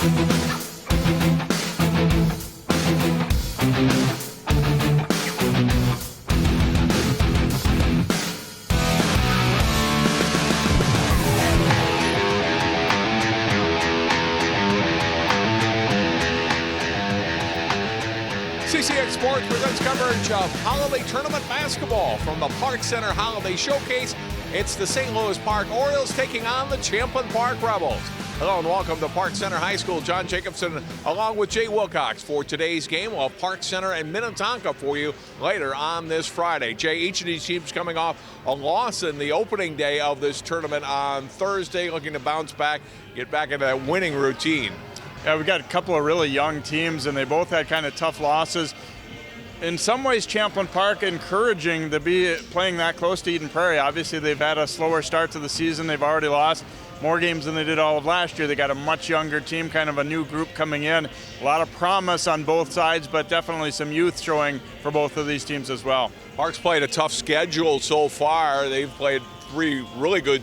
CCX Sports presents coverage of Holiday Tournament basketball from the Park Center Holiday Showcase. It's the St. Louis Park Orioles taking on the Champlin Park Rebels. Hello and welcome to Park Center High School. John Jacobson along with Jay Wilcox for today's game. We'll have Park Center and Minnetonka for you later on this Friday. Jay, each of these teams coming off a loss in the opening day of this tournament on Thursday, looking to bounce back, get back into that winning routine. Yeah, we've got a couple of really young teams, and they both had kind of tough losses. In some ways, Champlin Park encouraging to be playing that close to Eden Prairie. Obviously, they've had a slower start to the season. They've already lost more games than they did all of last year. They got a much younger team, kind of a new group coming in. A lot of promise on both sides, but definitely some youth showing for both of these teams as well. Park's played a tough schedule so far. They've played three really good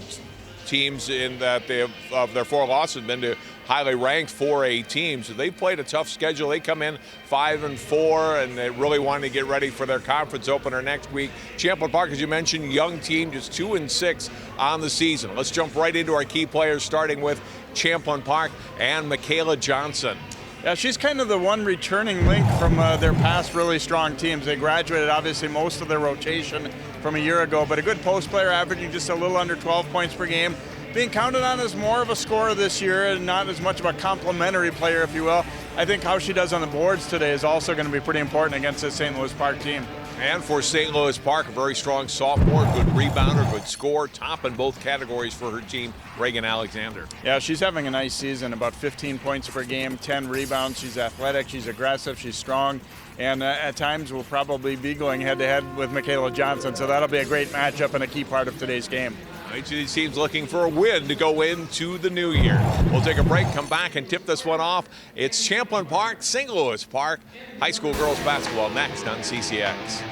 teams in that they have, of their four losses, been to highly ranked 4A teams. So they've played a tough schedule. They come in 5-4, and they really want to get ready for their conference opener next week. Champlin Park, as you mentioned, young team, just 2-6 on the season. Let's jump right into our key players, starting with Champlin Park and Michaela Johnson. Yeah, she's kind of the one returning link from their past really strong teams. They graduated, obviously, most of their rotation from a year ago, but a good post player, averaging just a little under 12 points per game. Being counted on as more of a scorer this year and not as much of a complementary player, if you will. I think how she does on the boards today is also going to be pretty important against this St. Louis Park team. And for St. Louis Park, a very strong sophomore, good rebounder, good scorer, top in both categories for her team, Reagan Alexander. Yeah, she's having a nice season, about 15 points per game, 10 rebounds. She's athletic, she's aggressive, she's strong, and at times will probably be going head-to-head with Michaela Johnson, so that'll be a great matchup and a key part of today's game. Each of these teams looking for a win to go into the new year. We'll take a break, come back, and tip this one off. It's Champlin Park, St. Louis Park, high school girls basketball next on CCX.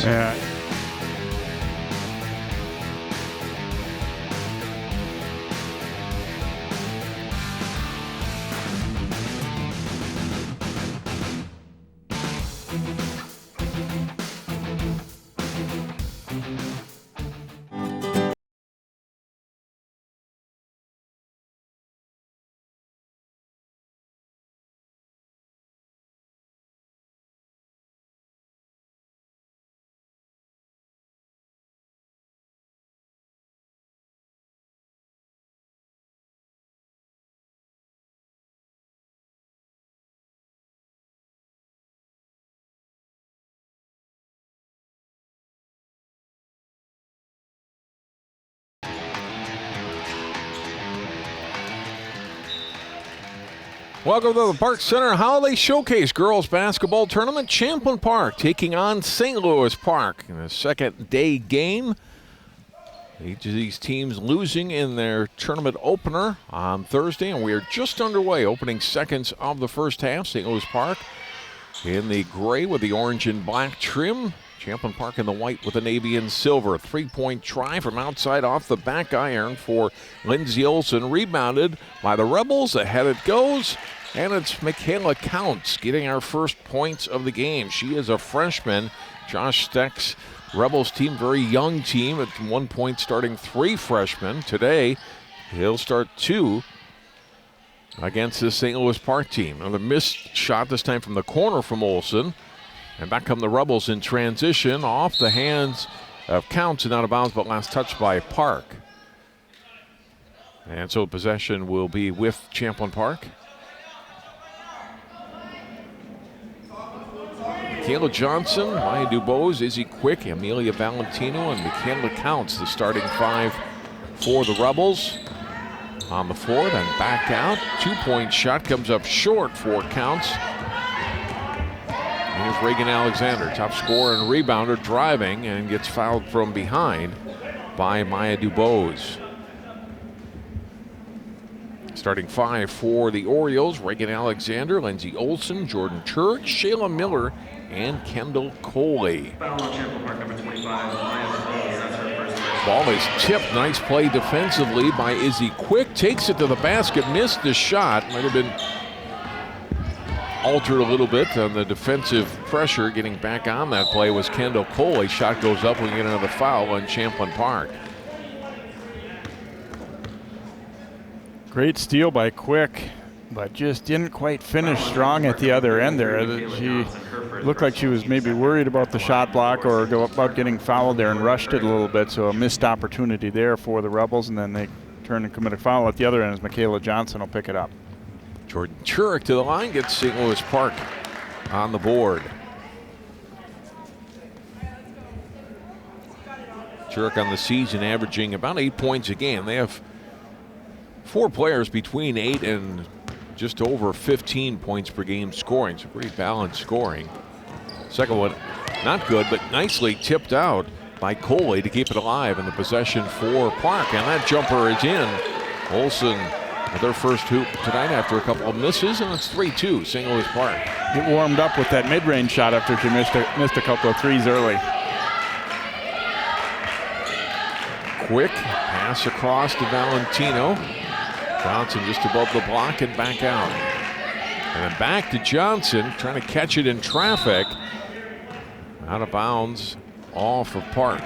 Yeah. Welcome to the Park Center Holiday Showcase Girls Basketball Tournament. Champlin Park taking on St. Louis Park in a second day game. Each of these teams losing in their tournament opener on Thursday, and we are just underway, opening seconds of the first half. St. Louis Park in the gray with the orange and black trim. Champlin Park in the white with the navy and silver. Three-point try from outside off the back iron for Lindsey Olson. Rebounded by the Rebels. Ahead it goes. And it's Michaela Counts getting our first points of the game. She is a freshman. Josh Steck's Rebels team, very young team. At 1 point starting 3 freshmen. Today, he'll start 2 against the St. Louis Park team. Another missed shot, this time from the corner from Olson. And back come the Rebels in transition off the hands of Counts and out of bounds, but last touched by Park. And so possession will be with Champlin Park. Michaela Johnson, Maya Dubose, Izzy Quick, Amelia Valentino, and Michaela Counts, the starting 5 for the Rebels. On the floor, then back out. 2-point shot comes up short for Counts. Here's Reagan Alexander, top scorer and rebounder, driving and gets fouled from behind by Maya Dubose. Starting 5 for the Orioles, Reagan Alexander, Lindsey Olson, Jordan Church, Shayla Miller, and Kendall Coley. Foul on Champlin Park, number 25, Maya Dubose, that's her first Ball is tipped. Nice play defensively by Izzy Quick. Takes it to the basket. Missed the shot. Might have been altered a little bit on the defensive pressure. Getting back on that play was Kendall Coley. Shot goes up. We get another foul on Champlin Park. Great steal by Quick, but just didn't quite finish strong at the other end there. She looked like she was maybe worried about the shot block or about getting fouled there and rushed it a little bit, so a missed opportunity there for the Rebels, and then they turn and commit a foul at the other end as Michaela Johnson will pick it up. Jordan Churek to the line, gets St. Louis Park on the board. Churek on the season averaging about 8 points a game. They have 4 players between 8 and just over 15 points per game scoring, so pretty balanced scoring. Second one, not good, but nicely tipped out by Coley to keep it alive in the possession for Park, and that jumper is in. Olsen with their first hoop tonight after a couple of misses, and it's 3-2 St. Louis Park. It warmed up with that mid-range shot after she missed a couple of threes early. Quick pass across to Valentino. Johnson just above the block and back out. And then back to Johnson, trying to catch it in traffic. Out of bounds, off of Park.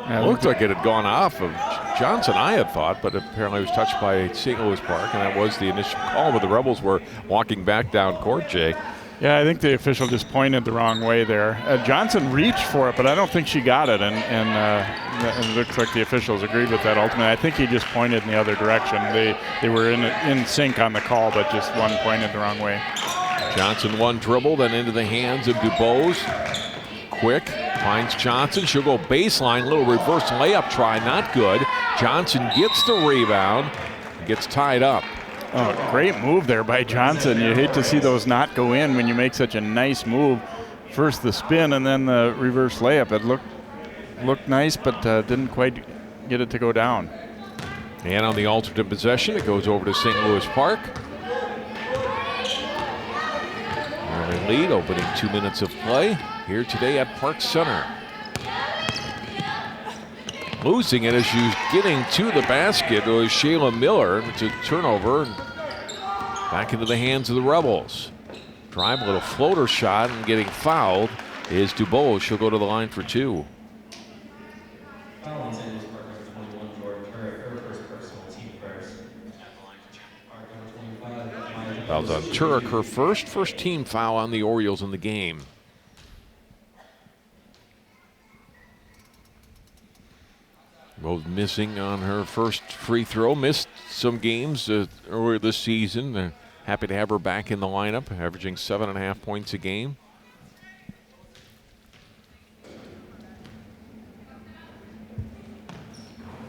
It looked like it had gone off of Johnson, I had thought, but apparently it was touched by St. Louis Park, and that was the initial call, but the Rebels were walking back down court, Jay. Yeah, I think the official just pointed the wrong way there. Johnson reached for it, but I don't think she got it, and it looks like the officials agreed with that ultimately. I think he just pointed in the other direction. They were in sync on the call, but just one pointed the wrong way. Johnson one dribble, then into the hands of DuBose. Quick finds Johnson. She'll go baseline, little reverse layup try, not good. Johnson gets the rebound, gets tied up. Oh, great move there by Johnson. You hate to see those not go in when you make such a nice move. First the spin and then the reverse layup. It looked nice, but didn't quite get it to go down. And on the alternate possession, it goes over to St. Louis Park. Early lead, opening 2 minutes of play here today at Park Center. Losing it as she's getting to the basket was Shayla Miller. It's a turnover. Back into the hands of the Rebels. Drive, a little floater shot, and getting fouled is DuBose. She'll go to the line for 2. Foul's on Turek, her first team foul on the Orioles in the game. Both missing on her first free throw. Missed some games earlier this season. They're happy to have her back in the lineup, averaging 7.5 points a game.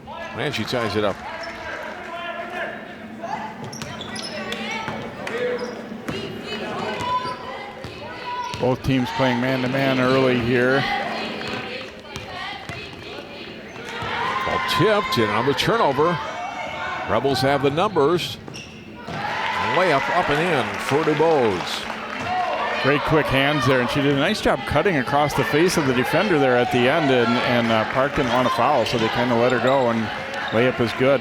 And she ties it up. Both teams playing man-to-man early here. Ball tipped, and on the turnover, Rebels have the numbers. Layup up and in for DuBose. Great quick hands there, and she did a nice job cutting across the face of the defender there at the end, and Park didn't want to foul, so they kind of let her go, and layup is good.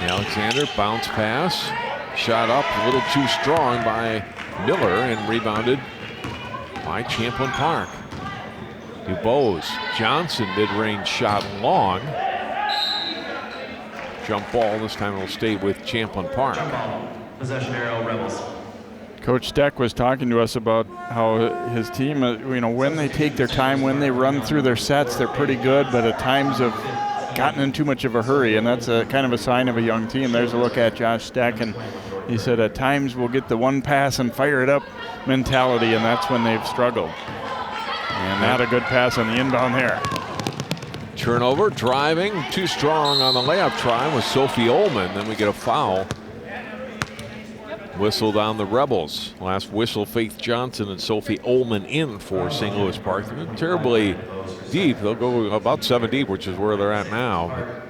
Alexander, bounce pass. Shot up a little too strong by Miller and rebounded by Champlin Park. DuBose, Johnson mid-range shot long. Jump ball, this time it'll stay with Champlin Park. Possession arrow, Rebels. Coach Steck was talking to us about how his team, when they take their time, when they run through their sets, they're pretty good, but at times have gotten in too much of a hurry, and that's a kind of a sign of a young team. There's a look at Josh Steck, and he said at times we'll get the one pass and fire it up mentality, and that's when they've struggled. And not a good pass on the inbound there. Turnover, driving, too strong on the layup try was Sophie Ullman. Then we get a foul. Whistle down the Rebels. Last whistle, Faith Johnson and Sophie Ullman in for St. Louis Park. They're terribly deep. They'll go about 7 deep, which is where they're at now.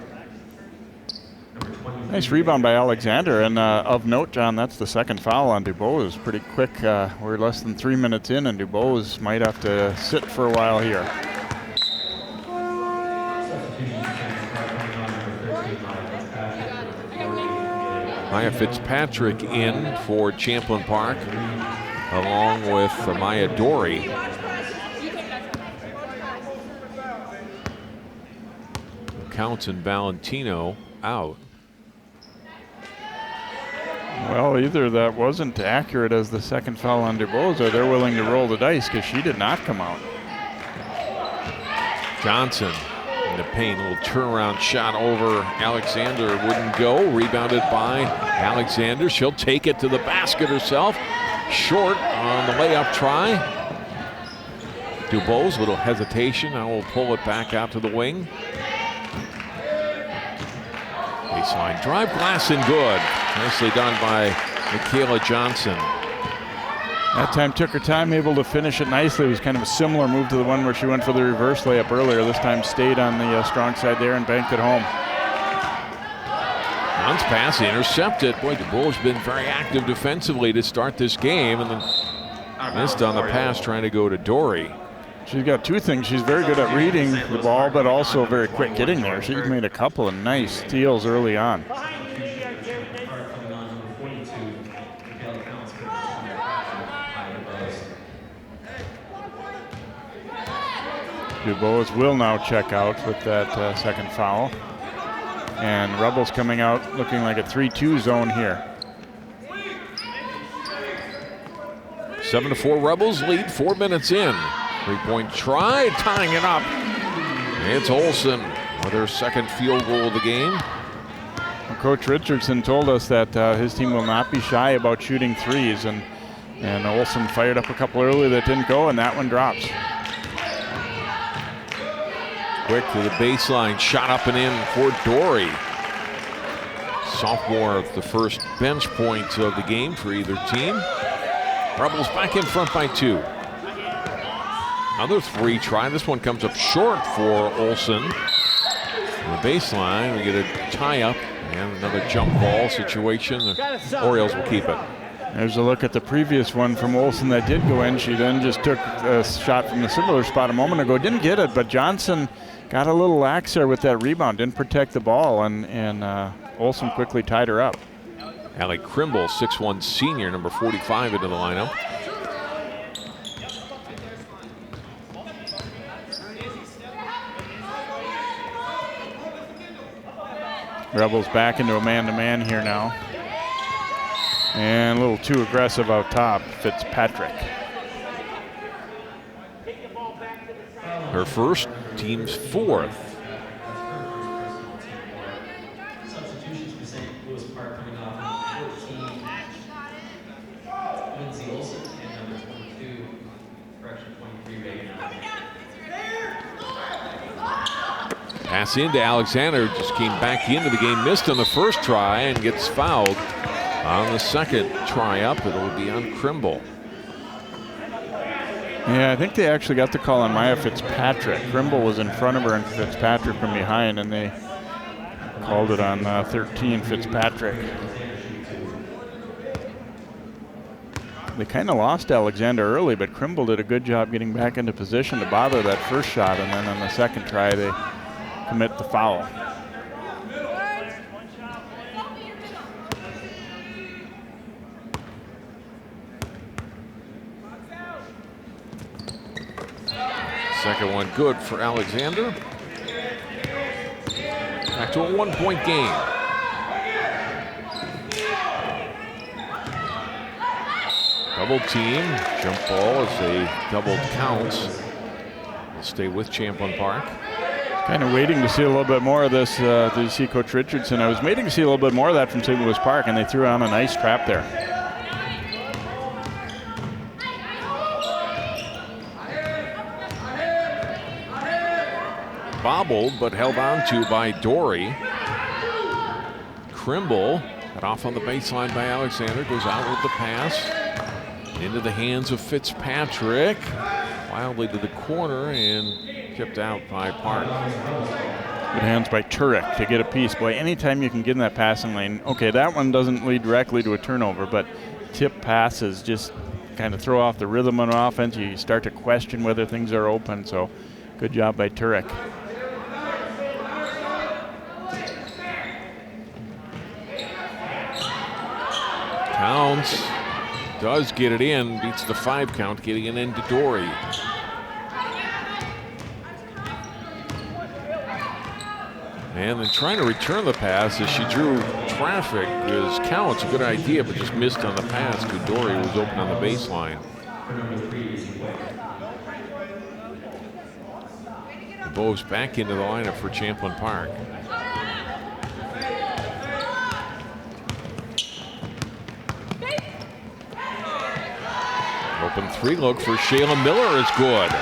Nice rebound by Alexander, and of note, John, that's the second foul on Dubose. Pretty quick. We're less than 3 minutes in, and Dubose might have to sit for a while here. Maya Fitzpatrick in for Champlin Park, along with Maya Dory. Counts and Valentino out. Well, either that wasn't accurate as the second foul on Dubose, or they're willing to roll the dice because she did not come out. Johnson in the paint, a little turnaround shot over Alexander, wouldn't go. Rebounded by Alexander. She'll take it to the basket herself. Short on the layup try. Dubose, little hesitation. Now we'll pull it back out to the wing. Baseline drive, glass and good. Nicely done by Michaela Johnson. That time took her time, able to finish it nicely. It was kind of a similar move to the one where she went for the reverse layup earlier. This time stayed on the strong side there and banked it home. John's pass intercepted. Boy, Dubose has been very active defensively to start this game, and then missed on the pass trying to go to Dory. She's got two things. She's very good at reading the ball, but also very quick getting there. She's made a couple of nice steals early on. Dubose will now check out with that second foul. And Rebels coming out looking like a 3-2 zone here. 7-4 Rebels lead, 4 minutes in. 3-point try, tying it up. It's Olsen with her second field goal of the game. Well, Coach Richardson told us that his team will not be shy about shooting threes, and Olsen fired up a couple early that didn't go, and that one drops. Quick to the baseline, shot up and in for Dory. Sophomore, the first bench points of the game for either team. Rebels back in front by 2. Another 3 try. This one comes up short for Olsen. On the baseline, we get a tie up and another jump ball situation. The Orioles will keep it. There's a look at the previous one from Olsen that did go in. She then just took a shot from the similar spot a moment ago. Didn't get it, but Johnson got a little lax there with that rebound. Didn't protect the ball, and Olsen quickly tied her up. Allie Krimble, 6'1" senior, number 45 into the lineup. Rebels back into a man-to-man here now. And a little too aggressive out top, Fitzpatrick. Her first, team's 4th. Substitutions for St. Louis Park coming off number 14, Lindsay Olsen, and number 22, correction 23, Reagan. Pass into Alexander, just came back into the game, missed on the first try and gets fouled on the second try up. It'll be on Krimble. Yeah, I think they actually got the call on Maya Fitzpatrick. Krimble was in front of her and Fitzpatrick from behind, and they called it on 13, Fitzpatrick. They kind of lost Alexander early, but Krimble did a good job getting back into position to bother that first shot, and then on the second try they commit the foul. Second one good for Alexander. Back to a 1-point game. Double team, jump ball as they double counts. Will stay with Champlin Park. Kind of waiting to see a little bit more of this. Did you see Coach Richardson? I was waiting to see a little bit more of that from St. Louis Park, and they threw on a nice trap there. Bobbled, but held on to by Dory. Krimble cut off on the baseline by Alexander, goes out with the pass. Into the hands of Fitzpatrick. Wildly to the corner and tipped out by Park. Good hands by Turek to get a piece. Boy, anytime you can get in that passing lane, okay, that one doesn't lead directly to a turnover, but tip passes just kind of throw off the rhythm on offense. You start to question whether things are open, so good job by Turek. Counts, does get it in, beats the 5 count, getting it into Dory. And then trying to return the pass as she drew traffic because Counts, a good idea, but just missed on the pass because Dory was open on the baseline. The Bows back into the lineup for Champlin Park. Open 3 look for Shayla Miller is good.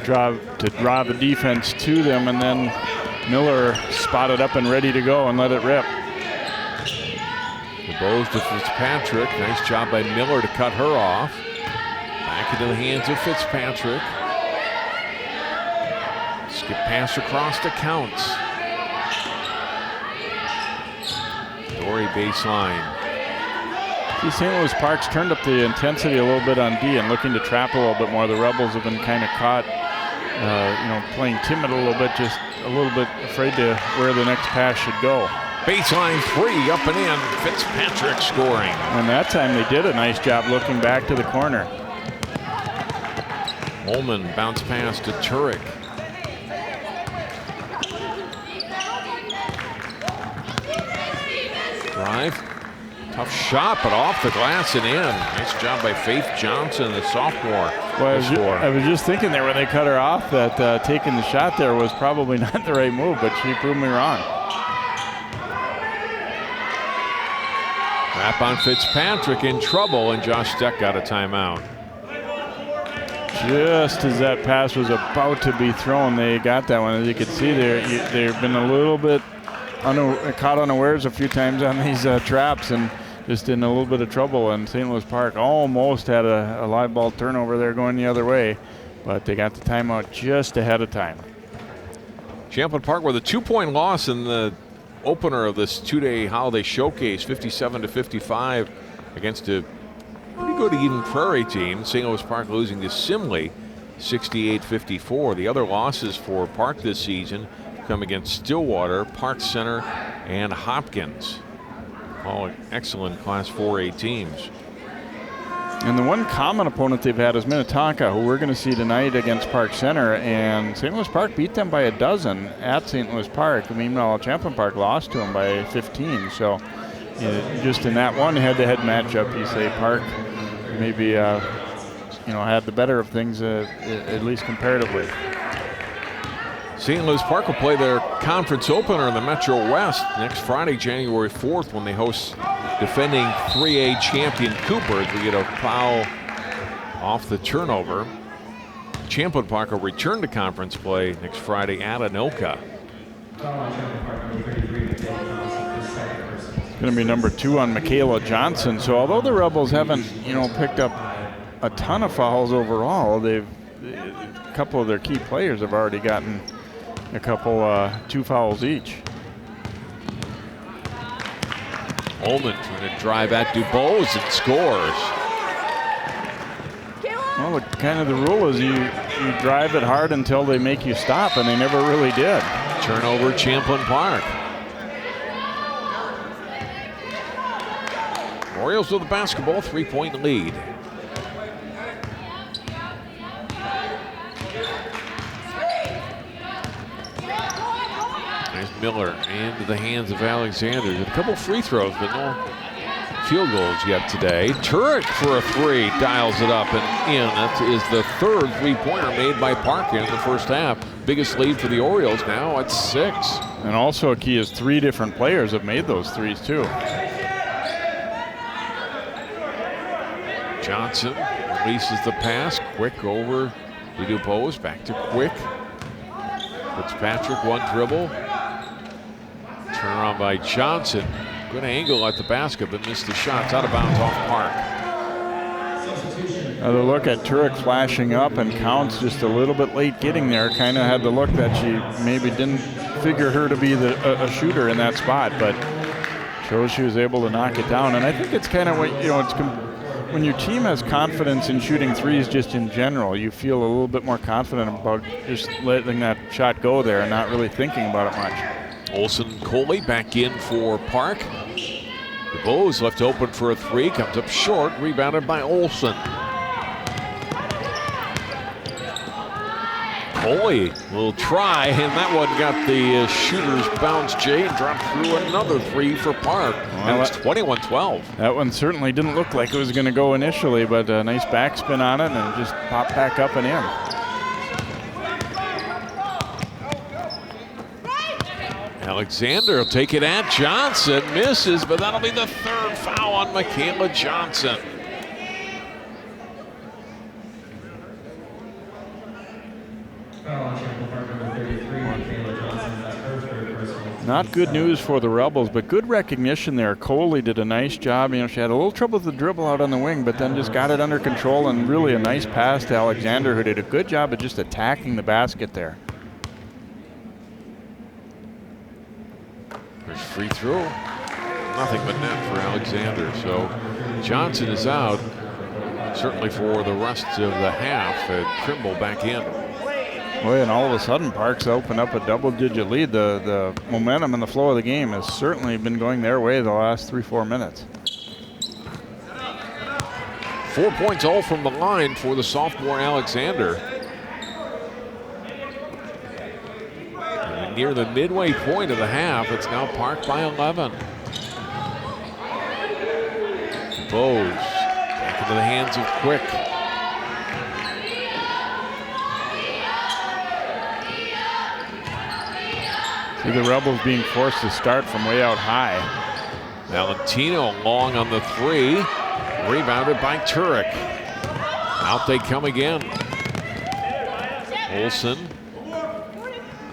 To draw the defense to them, and then Miller spotted up and ready to go and let it rip. The Bows to Fitzpatrick. Nice job by Miller to cut her off. Back into the hands of Fitzpatrick. Skip pass across to Counts. Dory baseline. See, St. Louis Park's turned up the intensity a little bit on D and looking to trap a little bit more. The Rebels have been kind of caught, playing timid a little bit, just a little bit afraid to where the next pass should go. Baseline 3, up and in. Fitzpatrick scoring. And that time they did a nice job looking back to the corner. Ullman bounce pass to Turek. Drive. Tough shot, but off the glass and in. Nice job by Faith Johnson, the sophomore. Well, I was just thinking there when they cut her off that taking the shot there was probably not the right move, but she proved me wrong. Wrap on Fitzpatrick in trouble, and Josh Steck got a timeout. Just as that pass was about to be thrown, they got that one. As you can see there, they've been a little bit caught unawares a few times on these traps and just in a little bit of trouble. And St. Louis Park almost had a live ball turnover there going the other way, but they got the timeout just ahead of time. Champlin Park with a 2-point loss in the opener of this 2-day holiday showcase, 57-55 against a pretty good Eden Prairie team. St. Louis Park losing to Simley 68-54. The other losses for Park this season come against Stillwater, Park Center, and Hopkins. All excellent Class 4A teams. And the one common opponent they've had is Minnetonka, who we're going to see tonight against Park Center. And St. Louis Park beat them by 12 at St. Louis Park. Meanwhile, Champlin Park lost to them by 15. So just in that one head-to-head matchup, you say Park maybe had the better of things, at least comparatively. St. Louis Park will play their conference opener in the Metro West next Friday, January 4th, when they host defending 3A champion Cooper as we get a foul off the turnover. Champlin Park will return to conference play next Friday at Anoka. It's going to be number 2 on Michaela Johnson. So although the Rebels haven't, picked up a ton of fouls overall, a couple of their key players have already gotten a couple 2 fouls each. Ullman trying to drive at DuBose and scores. Well, the rule is you drive it hard until they make you stop, and they never really did. Turnover, Champlin Park. Orioles with the basketball, 3-point lead. Miller into the hands of Alexander. A couple free throws, but no field goals yet today. Turek for a 3, dials it up and in. That is the 3rd 3-pointer made by Park in the first half. Biggest lead for the Orioles now at 6. And also a key is 3 different players have made those threes too. Johnson releases the pass. Quick over to DuBose. Back to Quick. Fitzpatrick, 1 dribble. Turn around by Johnson. Good angle at the basket, but missed the shot. It's out of bounds off Park. Substitution, The look at Turek flashing up and Counts just a little bit late getting there. Kind of had the look that she maybe didn't figure her to be a shooter in that spot, but shows she was able to knock it down. And I think it's kind of what, when your team has confidence in shooting threes just in general, you feel a little bit more confident about just letting that shot go there and not really thinking about it much. Olsen Coley back in for Park. DeBose left open for a three, comes up short, rebounded by Olsen. Coley will try, and that one got the shooter's bounce, Jay, and dropped through another three for Park. Now it's 21-12. That one certainly didn't look like it was going to go initially, but a nice backspin on it, and it just popped back up and in. Alexander will take it at Johnson, misses, but that'll be the third foul on Michaela Johnson. Not good news for the Rebels, but good recognition there. Coley did a nice job. She had a little trouble with the dribble out on the wing, but then just got it under control, and really a nice pass to Alexander, who did a good job of just attacking the basket there. There's free throw. Nothing but net for Alexander. So Johnson is out, certainly for the rest of the half, and Trimble back in. Boy, and all of a sudden, Parks opened up a double-digit lead. The momentum and the flow of the game has certainly been going their way the last 3-4 minutes. 4 points all from the line for the sophomore Alexander. And near the midway point of the half, it's now Park by 11. Bose back into the hands of Quick. See the Rebels being forced to start from way out high. Valentino long on the three. Rebounded by Turek. Out they come again. Olsen.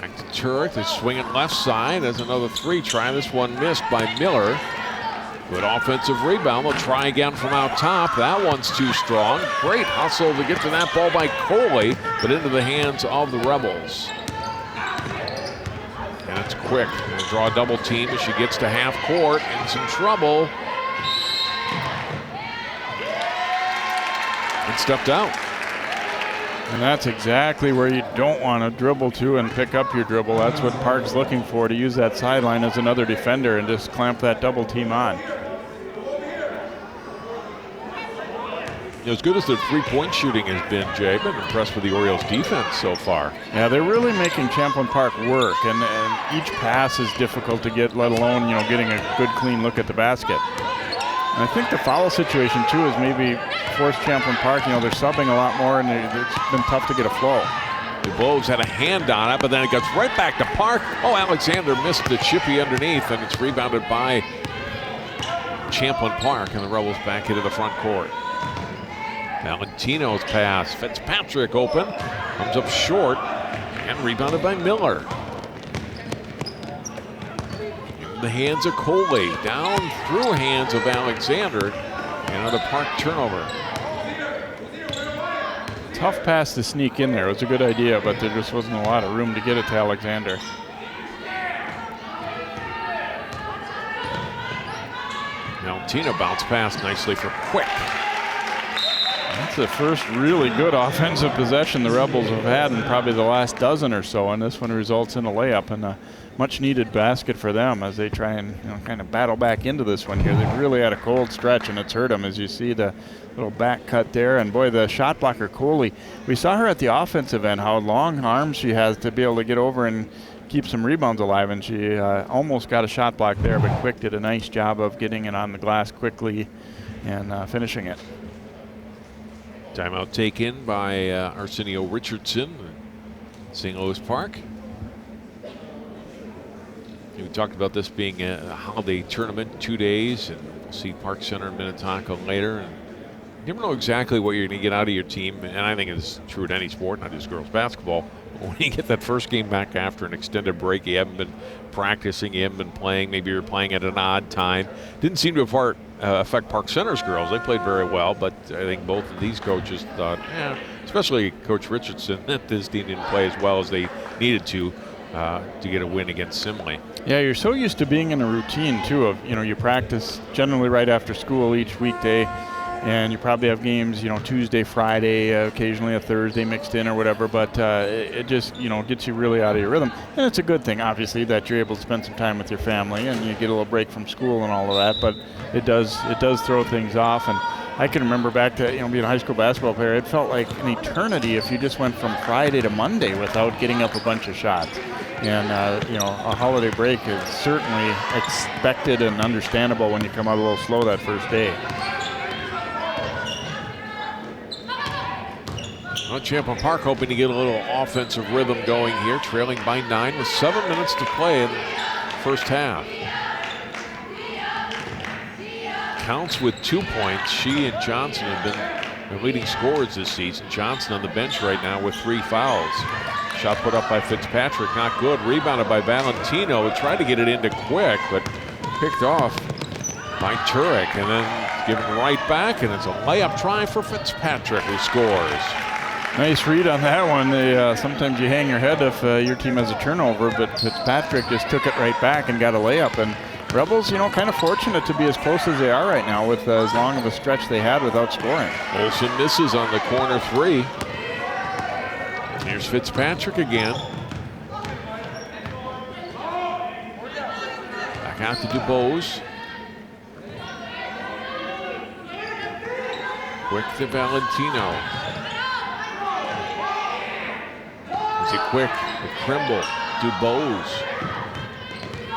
Back to Turek. They're swinging left side. There's another three try. This one missed by Miller. Good offensive rebound. They'll try again from out top. That one's too strong. Great hustle to get to that ball by Coley, but into the hands of the Rebels. And it's Quick. We'll draw a double team as she gets to half court. In some trouble. And stepped out. And that's exactly where you don't want to dribble to and pick up your dribble. That's what Park's looking for, to use that sideline as another defender and just clamp that double team on. As good as the three-point shooting has been, Jay, I've been impressed with the Orioles' defense so far. Yeah, they're really making Champlin Park work, and each pass is difficult to get, let alone getting a good, clean look at the basket. And I think the foul situation too is maybe forced Champlin Park. They're subbing a lot more, and it's been tough to get a flow. DeBose had a hand on it, but then it goes right back to Park. Oh, Alexander missed the chippy underneath, and it's rebounded by Champlin Park, and the Rebels back into the front court. Valentino's pass. Fitzpatrick open. Comes up short and rebounded by Miller. In the hands of Coley. Down through hands of Alexander. Another Park turnover. Tough pass to sneak in there. It was a good idea, but there just wasn't a lot of room to get it to Alexander. Valentino bounced pass nicely for Quick. That's the first really good offensive possession the Rebels have had in probably the last dozen or so, and this one results in a layup and a much-needed basket for them as they try and kind of battle back into this one here. They've really had a cold stretch, and it's hurt them, as you see the little back cut there. And boy, the shot blocker Coley, we saw her at the offensive end, how long arms she has to be able to get over and keep some rebounds alive, and she almost got a shot block there, but Quick did a nice job of getting it on the glass quickly and finishing it. Timeout taken by Arsenio Richardson, St. Louis Park. We talked about this being a holiday tournament, 2 days, and we'll see Park Center in Minnetonka later. And you never know exactly what you're going to get out of your team, and I think it's true in any sport, not just girls basketball. But when you get that first game back after an extended break, you haven't been practicing, you haven't been playing, maybe you're playing at an odd time. Didn't seem to have affect Park Center's girls. They played very well, but I think both of these coaches thought, especially Coach Richardson, that this team didn't play as well as they needed to get a win against Simley. Yeah, you're so used to being in a routine too of, you practice generally right after school each weekday, and you probably have games, Tuesday, Friday, occasionally a Thursday mixed in or whatever, but it just, gets you really out of your rhythm. And it's a good thing, obviously, that you're able to spend some time with your family and you get a little break from school and all of that, but it does throw things off. And I can remember back to, being a high school basketball player, it felt like an eternity if you just went from Friday to Monday without getting up a bunch of shots. And, a holiday break is certainly expected and understandable when you come out a little slow that first day. Well, Champlin Park hoping to get a little offensive rhythm going here, trailing by 9 with 7 minutes to play in the first half. Counts with 2 points. She and Johnson have been their leading scorers this season. Johnson on the bench right now with 3 fouls. Shot put up by Fitzpatrick, not good. Rebounded by Valentino, who tried to get it into quick, but picked off by Turek, and then given right back, and it's a layup try for Fitzpatrick, who scores. Nice read on that one. Sometimes you hang your head if your team has a turnover, but Fitzpatrick just took it right back and got a layup. And Rebels, kind of fortunate to be as close as they are right now with as long of a stretch they had without scoring. Olsen misses on the corner 3. Here's Fitzpatrick again. Back out to DuBose. Quick to Valentino. Is it quick with Krimble? DuBose.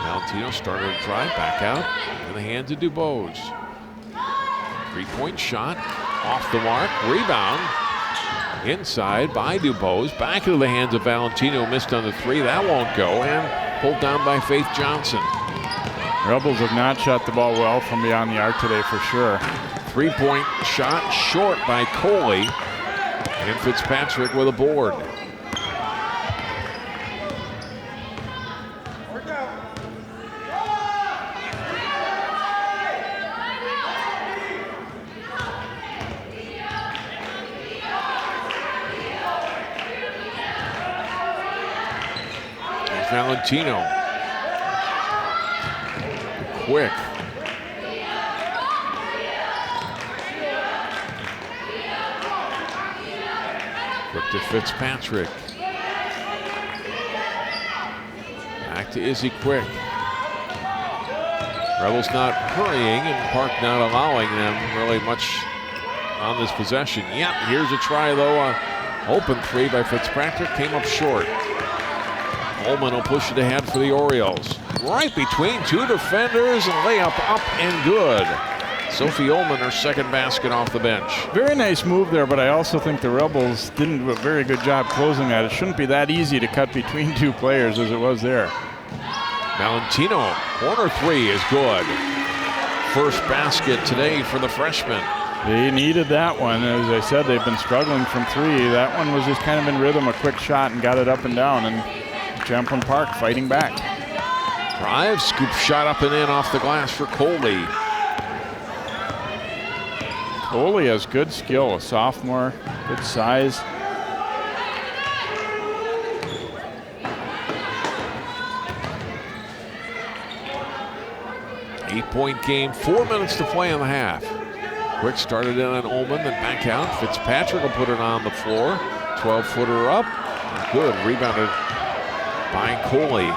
Valentino started to drive back out in the hands of DuBose. 3-point shot off the mark. Rebound. Inside by DuBose, back into the hands of Valentino, missed on the 3, that won't go, and pulled down by Faith Johnson. Rebels have not shot the ball well from beyond the arc today for sure. 3-point shot short by Coley, and Fitzpatrick with a board. Valentino. Quick. Quick to Fitzpatrick. Back to Izzy Quick. Rebels not hurrying and Park not allowing them really much on this possession. Yep, here's a try though. Open 3 by Fitzpatrick, came up short. Ullman will push it ahead for the Orioles. Right between 2 defenders, and layup up and good. Sophie Ullman, her second basket off the bench. Very nice move there, but I also think the Rebels didn't do a very good job closing that. It shouldn't be that easy to cut between 2 players as it was there. Valentino, corner 3 is good. First basket today for the freshman. They needed that one. As I said, they've been struggling from 3. That one was just kind of in rhythm, a quick shot, and got it up and down. And Champlin Park fighting back. Drive, scoop shot up and in off the glass for Coley. Coley has good skill, a sophomore, good size. Eight-point game, 4 minutes to play in the half. Quick started in on Ullman, then back out. Fitzpatrick will put it on the floor. 12-footer up. Good, rebounded by Coley.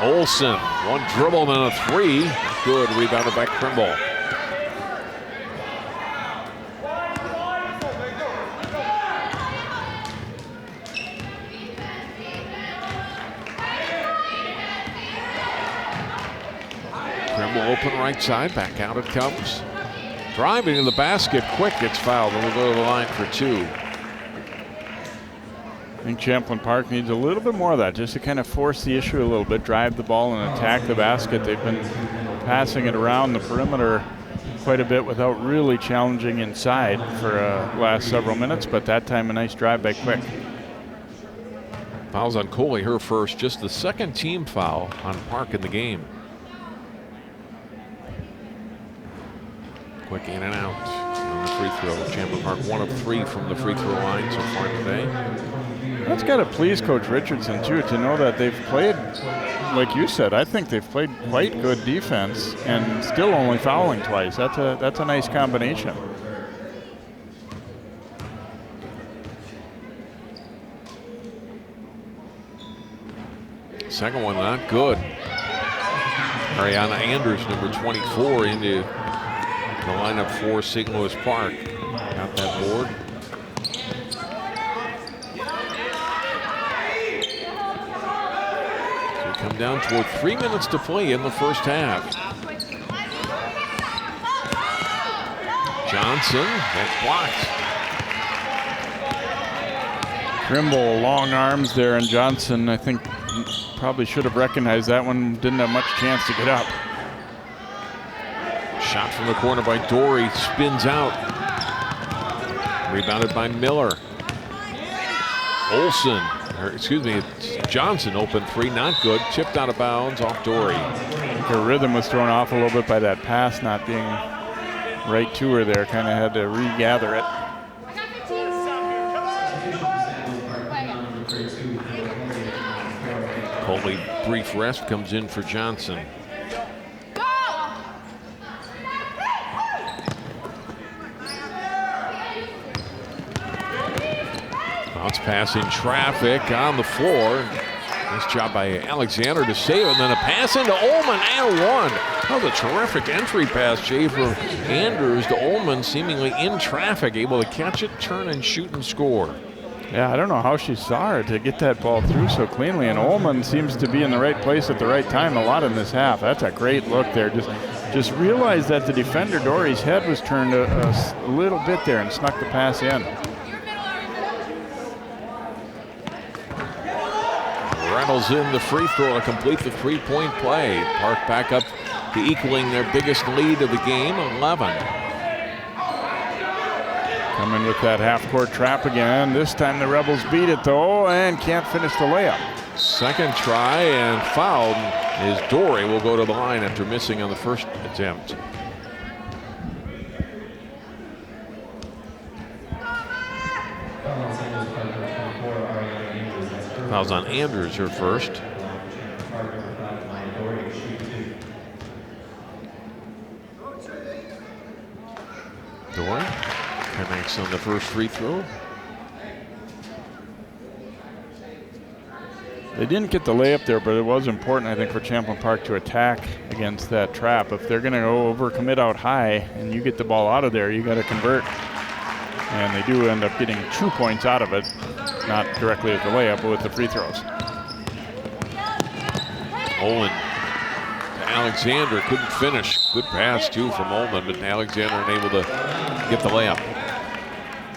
Olsen, one dribble and a 3. Good, rebounded by Krimble. Krimble open right side, back out it comes. Driving to the basket, Quick gets fouled, and will go to the line for 2. I think Champlin Park needs a little bit more of that, just to kind of force the issue a little bit, drive the ball and attack the basket. They've been passing it around the perimeter quite a bit without really challenging inside for last several minutes, but that time a nice drive by Quick. Fouls on Coley, her first, just the second team foul on Park in the game. Quick in and out on the free throw. Champlin Park 1 of 3 from the free throw line so far today. That's got to please Coach Richardson, too, to know that they've played, like you said, I think they've played quite good defense and still only fouling twice. That's a nice combination. Second one not good. Ariana Anders, number 24, into the lineup for St. Louis Park. Got that board. So we come down toward 3 minutes to play in the first half. Johnson, that's blocked. Trimble, long arms there, and Johnson, I think, probably should have recognized that one. Didn't have much chance to get up. Shot from the corner by Dory, spins out. Rebounded by Miller. Olsen, or excuse me, it's Johnson, open three, not good. Chipped out of bounds off Dory. I think her rhythm was thrown off a little bit by that pass not being right to her there. Kind of had to regather it. Only brief rest comes in for Johnson. Bounce pass in traffic on the floor. Nice job by Alexander to save it, and then a pass into Ullman and one. That was a terrific entry pass, Jay, from Anders to Ullman, seemingly in traffic, able to catch it, turn and shoot and score. Yeah, I don't know how she saw her to get that ball through so cleanly, and Ullman seems to be in the right place at the right time a lot in this half. That's a great look there. Just realized that the defender, Dory's head was turned a little bit there and snuck the pass in. Rattles in the free throw to complete the three-point play. Park back up to equaling their biggest lead of the game, 11. Coming with that half-court trap again. This time the Rebels beat it, though, and can't finish the layup. Second try and fouled is Dory. Will go to the line after missing on the first attempt. Fouls on Anders, her first. Dory connects on the first free throw. They didn't get the layup there, but it was important, I think, for Champlin Park to attack against that trap. If they're going to go overcommit out high and you get the ball out of there, you got to convert. And they do end up getting 2 points out of it, not directly with the layup, but with the free throws. Olin to Alexander, couldn't finish. Good pass, too, from Ullman, but Alexander unable to get the layup.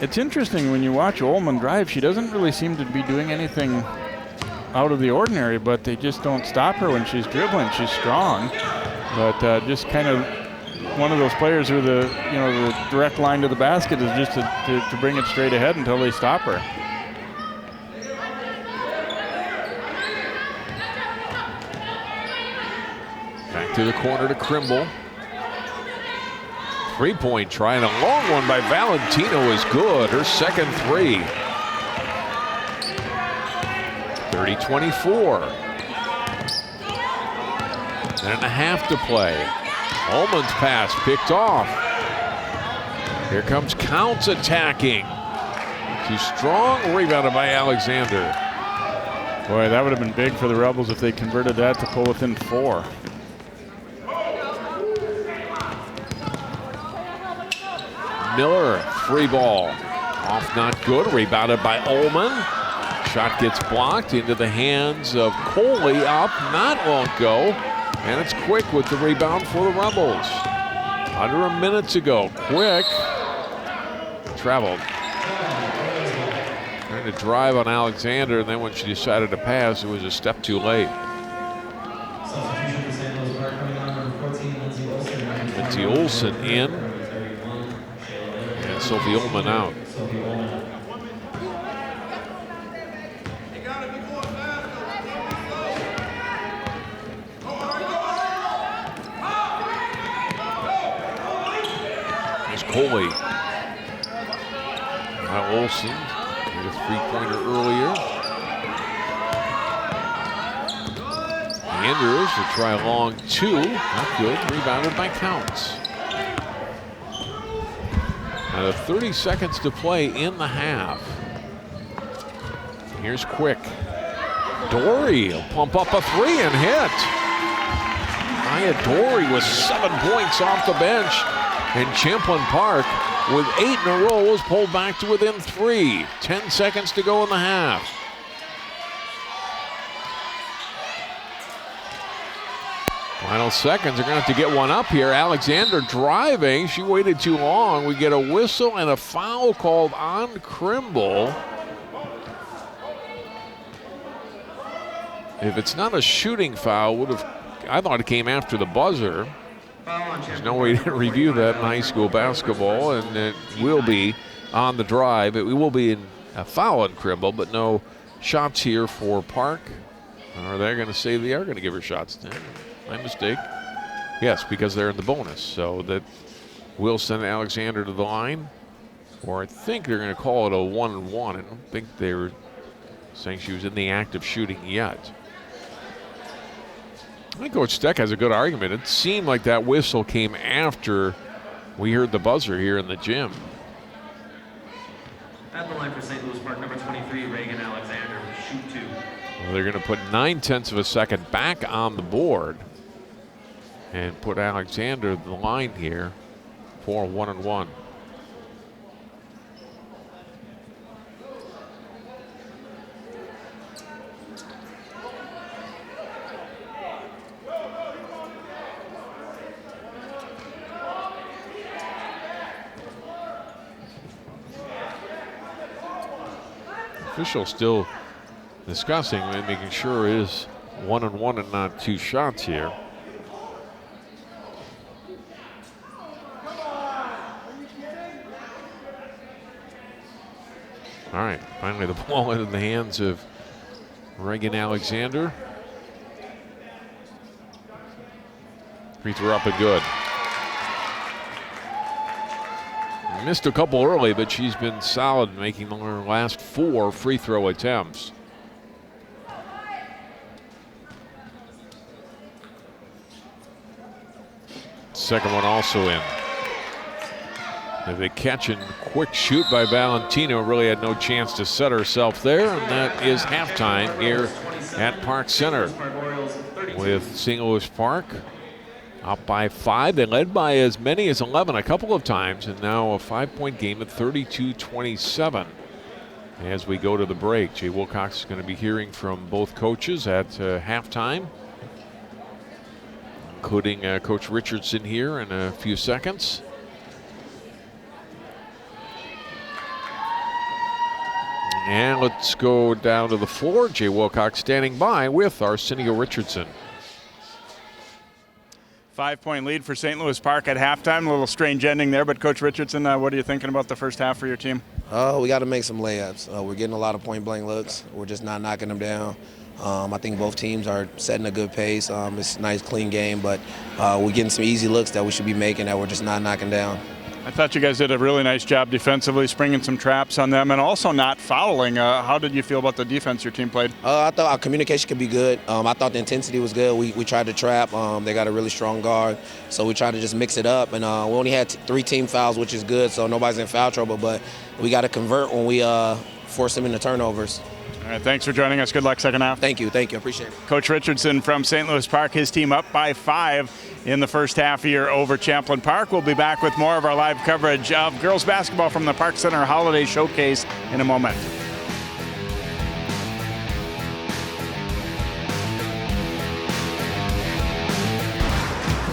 It's interesting when you watch Ullman drive, she doesn't really seem to be doing anything out of the ordinary, but they just don't stop her when she's dribbling. She's strong, but just kind of one of those players who the direct line to the basket is just to bring it straight ahead until they stop her. Back to the corner to Krimble. Three-point try, and a long one by Valentino is good. Her second three. 30-24. And a half to play. Ullman's pass picked off. Here comes Counts attacking. Too strong, rebounded by Alexander. Boy, that would have been big for the Rebels if they converted that to pull within 4. Miller, free ball. Off not good, rebounded by Ullman. Shot gets blocked into the hands of Coley, up, not won't go. And it's Quick with the rebound for the Rebels. Under a minute to go. Quick traveled. Trying to drive on Alexander, and then when she decided to pass, it was a step too late. Lindsay Olsen in. And Sophie Ullman out. Holy. Now Olsen made a three-pointer earlier. Andrews will try long two. Not good. Rebounded by Counts. Now 30 seconds to play in the half. Here's Quick. Dory will pump up a three and hit. Aya Dory with 7 points off the bench. And Champlin Park, with 8 in a row, was pulled back to within 3. 10 seconds to go in the half. Final seconds, they're going to have to get one up here. Alexander driving. She waited too long. We get a whistle and a foul called on Krimble. If it's not a shooting foul, I thought it came after the buzzer. There's no way to review that in high school basketball, and it will be on the drive. It will be a foul on Krimble, but no shots here for Park. Are they going to say they are going to give her shots? My mistake. Yes, because they're in the bonus. So that will send Alexander to the line. Or I think they're going to call it a 1-1. I don't think they were saying she was in the act of shooting yet. I think Coach Steck has a good argument. It seemed like that whistle came after we heard the buzzer here in the gym. At the line for St. Louis Park, number 23, Reagan Alexander, shoot two. Well, they're going to put 9/10 of a second back on the board and put Alexander to the line here for 1-1. Official still discussing and making sure it is 1-1 and not 2 shots here. All right, finally the ball into the hands of Reagan Alexander. Free throw up and good. Missed a couple early, but she's been solid, making her last 4 free throw attempts. Second one also in. The catch and quick shoot by Valentino really had no chance to set herself there, and that is halftime here at Park Center with St. Louis Park up by 5. They led by as many as 11 a couple of times, and now a 5-point game at 32-27 as we go to the break. Jay Wilcox is going to be hearing from both coaches at halftime, including Coach Richardson here in a few seconds. And let's go down to the floor. Jay Wilcox standing by with Arsenio Richardson. 5-point lead for St. Louis Park at halftime. A little strange ending there, but Coach Richardson, what are you thinking about the first half for your team? We got to make some layups. We're getting a lot of point-blank looks. We're just not knocking them down. I think both teams are setting a good pace. It's a nice, clean game, but we're getting some easy looks that we should be making that we're just not knocking down. I thought you guys did a really nice job defensively, springing some traps on them and also not fouling. How did you feel about the defense your team played? I thought our communication could be good. I thought the intensity was good. We tried to trap. They got a really strong guard, so we tried to just mix it up. And we only had 3 team fouls, which is good, so nobody's in foul trouble. But we got to convert when we force them into turnovers. All right, thanks for joining us. Good luck second half. Thank you. I appreciate it. Coach Richardson from St. Louis Park, his team up by 5 in the first half here over Champlin Park. We'll be back with more of our live coverage of girls basketball from the Park Center Holiday Showcase in a moment.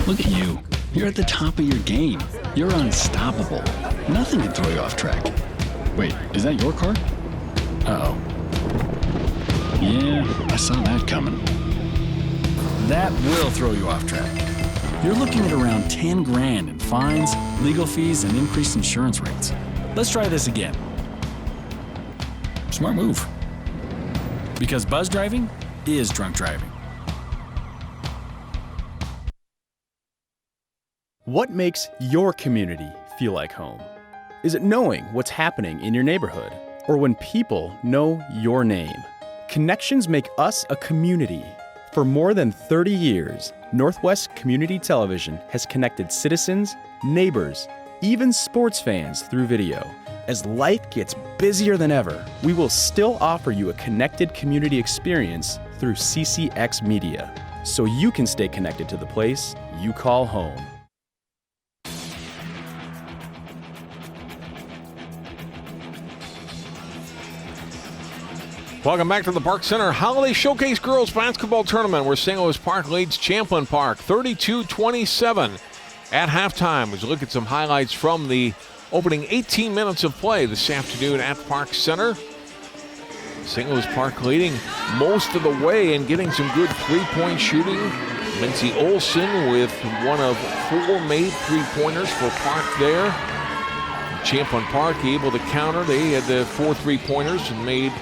Look at you. You're at the top of your game. You're unstoppable. Nothing can throw you off track. Wait, is that your car? Uh-oh. Yeah, I saw that coming. That will throw you off track. You're looking at around 10 grand in fines, legal fees, and increased insurance rates. Let's try this again. Smart move. Because buzz driving is drunk driving. What makes your community feel like home? Is it knowing what's happening in your neighborhood? Or when people know your name? Connections make us a community. For more than 30 years, Northwest Community Television has connected citizens, neighbors, even sports fans through video. As life gets busier than ever, we will still offer you a connected community experience through CCX Media, so you can stay connected to the place you call home. Welcome back to the Park Center Holiday Showcase Girls Basketball Tournament, where St. Louis Park leads Champlin Park 32-27 at halftime. As we look at some highlights from the opening 18 minutes of play this afternoon at Park Center. St. Louis Park leading most of the way and getting some good three-point shooting. Mincy Olson with one of 4 made three-pointers for Park there. Champlin Park able to counter. They had the 4 three-pointers and made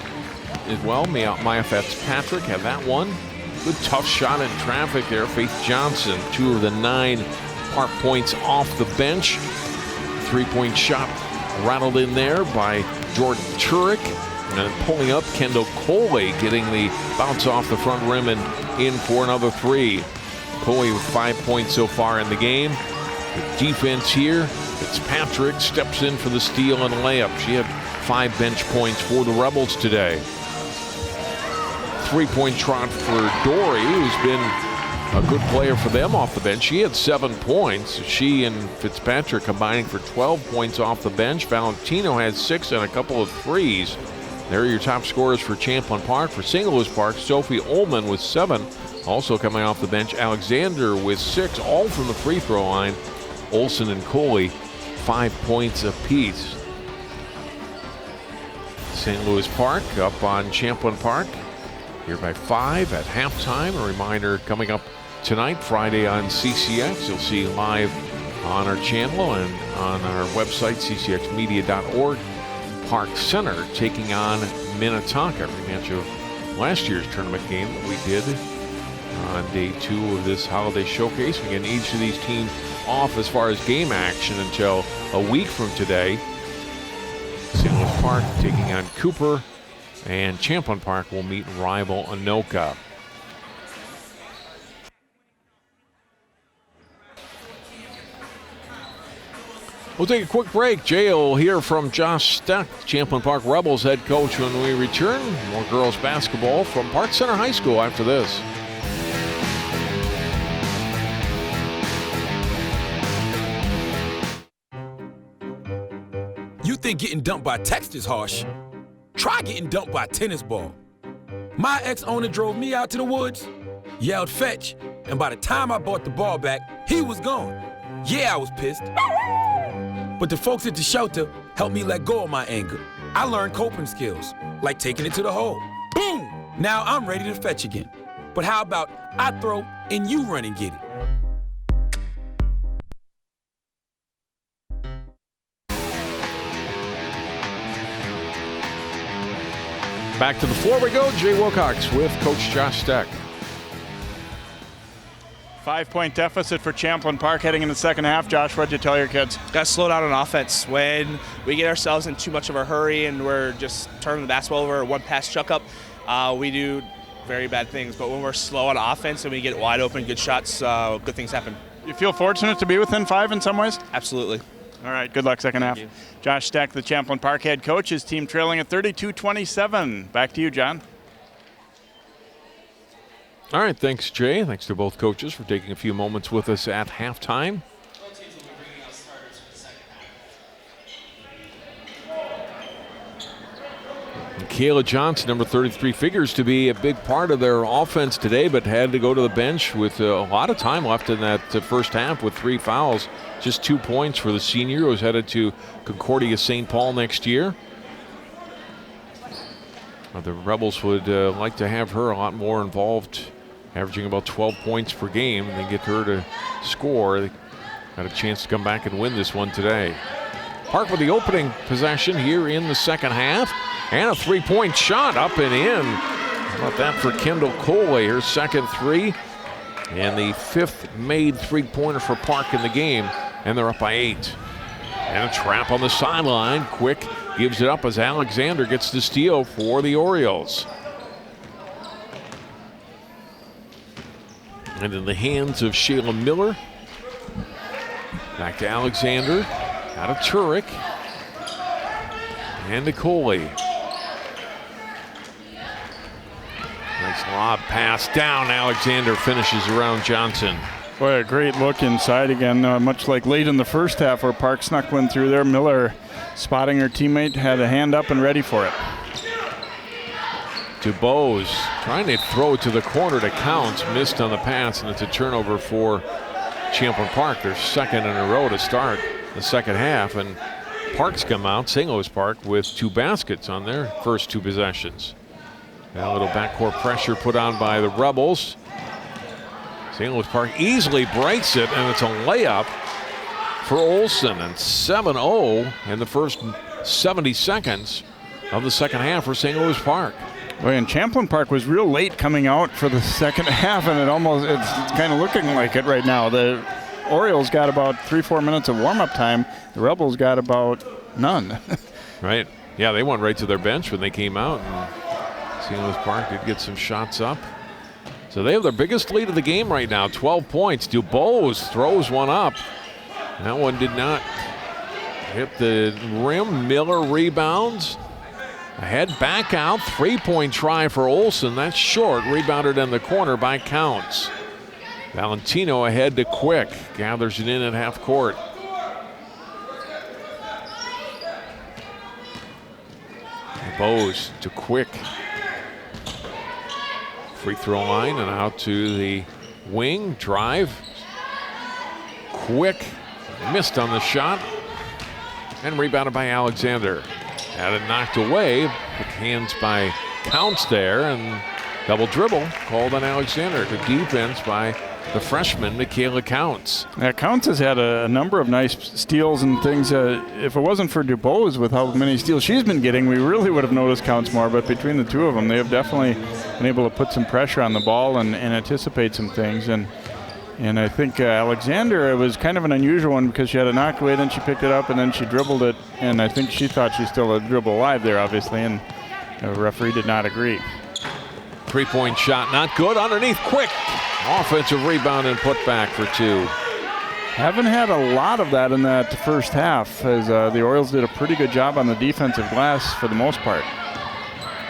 as well. Maya Fitzpatrick had that one. Good tough shot in traffic there. Faith Johnson, 2 of the 9 Park points off the bench. Three-point shot rattled in there by Jordan Turek. And pulling up, Kendall Coley getting the bounce off the front rim and in for another 3. Coley with 5 points so far in the game. The defense here, Fitzpatrick steps in for the steal and layup. She had 5 bench points for the Rebels today. 3-point trot for Dory, who's been a good player for them off the bench. She had 7 points. She and Fitzpatrick combining for 12 points off the bench. Valentino had 6 and a couple of threes. There are your top scorers for Champlin Park. For St. Louis Park, Sophie Ullman with 7. Also coming off the bench, Alexander with 6, all from the free throw line. Olson and Coley, 5 points apiece. St. Louis Park up on Champlin Park. Here by 5 at halftime. A reminder coming up tonight, Friday on CCX. You'll see live on our channel and on our website, ccxmedia.org. Park Center taking on Minnetonka. Rematch of last year's tournament game that we did on day 2 of this holiday showcase. Again, each of these teams off as far as game action until a week from today. St. Louis Park taking on Cooper, and Champlin Park will meet rival Anoka. We'll take a quick break. Jay will hear from Josh Steck, Champlin Park Rebels head coach, when we return. More girls basketball from Park Center High School after this. You think getting dumped by text is harsh? Try getting dumped by a tennis ball. My ex-owner drove me out to the woods, yelled fetch, and by the time I brought the ball back, he was gone. Yeah, I was pissed. But the folks at the shelter helped me let go of my anger. I learned coping skills, like taking it to the hole. Boom! Now I'm ready to fetch again. But how about I throw and you run and get it? Back to the floor we go. Jay Wilcox with Coach Josh Steck. 5-point deficit for Champlin Park heading in the second half. Josh, what'd you tell your kids? Got to slow down on offense. When we get ourselves in too much of a hurry and we're just turning the basketball over, or one pass chuck up, we do very bad things. But when we're slow on offense and we get wide open, good shots, good things happen. You feel fortunate to be within 5 in some ways? Absolutely. All right, good luck second half. you. Josh Steck, the Champlin Park head coach, his team trailing at 32-27. Back to you, John. All right, thanks, Jay. Thanks to both coaches for taking a few moments with us at halftime. Both teams will be bringing out starters for the second half. And Kayla Johnson, number 33, figures to be a big part of their offense today, but had to go to the bench with a lot of time left in that first half with 3 fouls. Just 2 points for the senior, who's headed to Concordia St. Paul next year. The Rebels would like to have her a lot more involved, averaging about 12 points per game, and then get her to score. They got a chance to come back and win this one today. Park with the opening possession here in the second half, and a 3-point shot up and in. How about that for Kendall Coley, her second 3, and the 5th made 3-pointer for Park in the game, and they're up by 8. And a trap on the sideline. Quick gives it up as Alexander gets the steal for the Orioles. And in the hands of Shayla Miller. Back to Alexander. Out of Turek. And to Coley. Nice lob pass down. Alexander finishes around Johnson. Boy, a great look inside again, much like late in the first half where Park snuck one through there. Miller, spotting her teammate, had a hand up and ready for it. DuBose trying to throw it to the corner to Counts. Missed on the pass, and it's a turnover for Champlin Park. Their second in a row to start the second half. And Park's come out, St. Louis Park, with 2 baskets on their first 2 possessions. Now a little backcourt pressure put on by the Rebels. St. Louis Park easily breaks it, and it's a layup for Olsen. And 7-0 in the first 70 seconds of the second half for St. Louis Park. Boy, and Champlin Park was real late coming out for the second half, and it's kind of looking like it right now. The Orioles got about 3-4 minutes of warm-up time. The Rebels got about none. Right. Yeah, they went right to their bench when they came out. And St. Louis Park did get some shots up. So they have their biggest lead of the game right now, 12 points. DuBose throws one up. That one did not hit the rim. Miller rebounds. Ahead, back out. 3-point try for Olsen. That's short. Rebounded in the corner by Counts. Valentino ahead to Quick. Gathers it in at half court. DuBose to Quick. Free throw line and out to the wing. Drive. Quick. Missed on the shot. And rebounded by Alexander. Had it knocked away. With hands by Counts there. And double dribble called on Alexander. Good defense by the freshman, Michaela Counts. Yeah, Counts has had a number of nice steals and things. If it wasn't for DuBose with how many steals she's been getting, we really would have noticed Counts more. But between the two of them, they have definitely been able to put some pressure on the ball and anticipate some things. And I think Alexander, it was kind of an unusual one because she had it knocked away, then she picked it up, and then she dribbled it. And I think she thought she still had dribble alive there, obviously, and the referee did not agree. 3-point shot, not good. Underneath, Quick. Offensive rebound and put back for 2. Haven't had a lot of that in that first half, as the Orioles did a pretty good job on the defensive glass for the most part.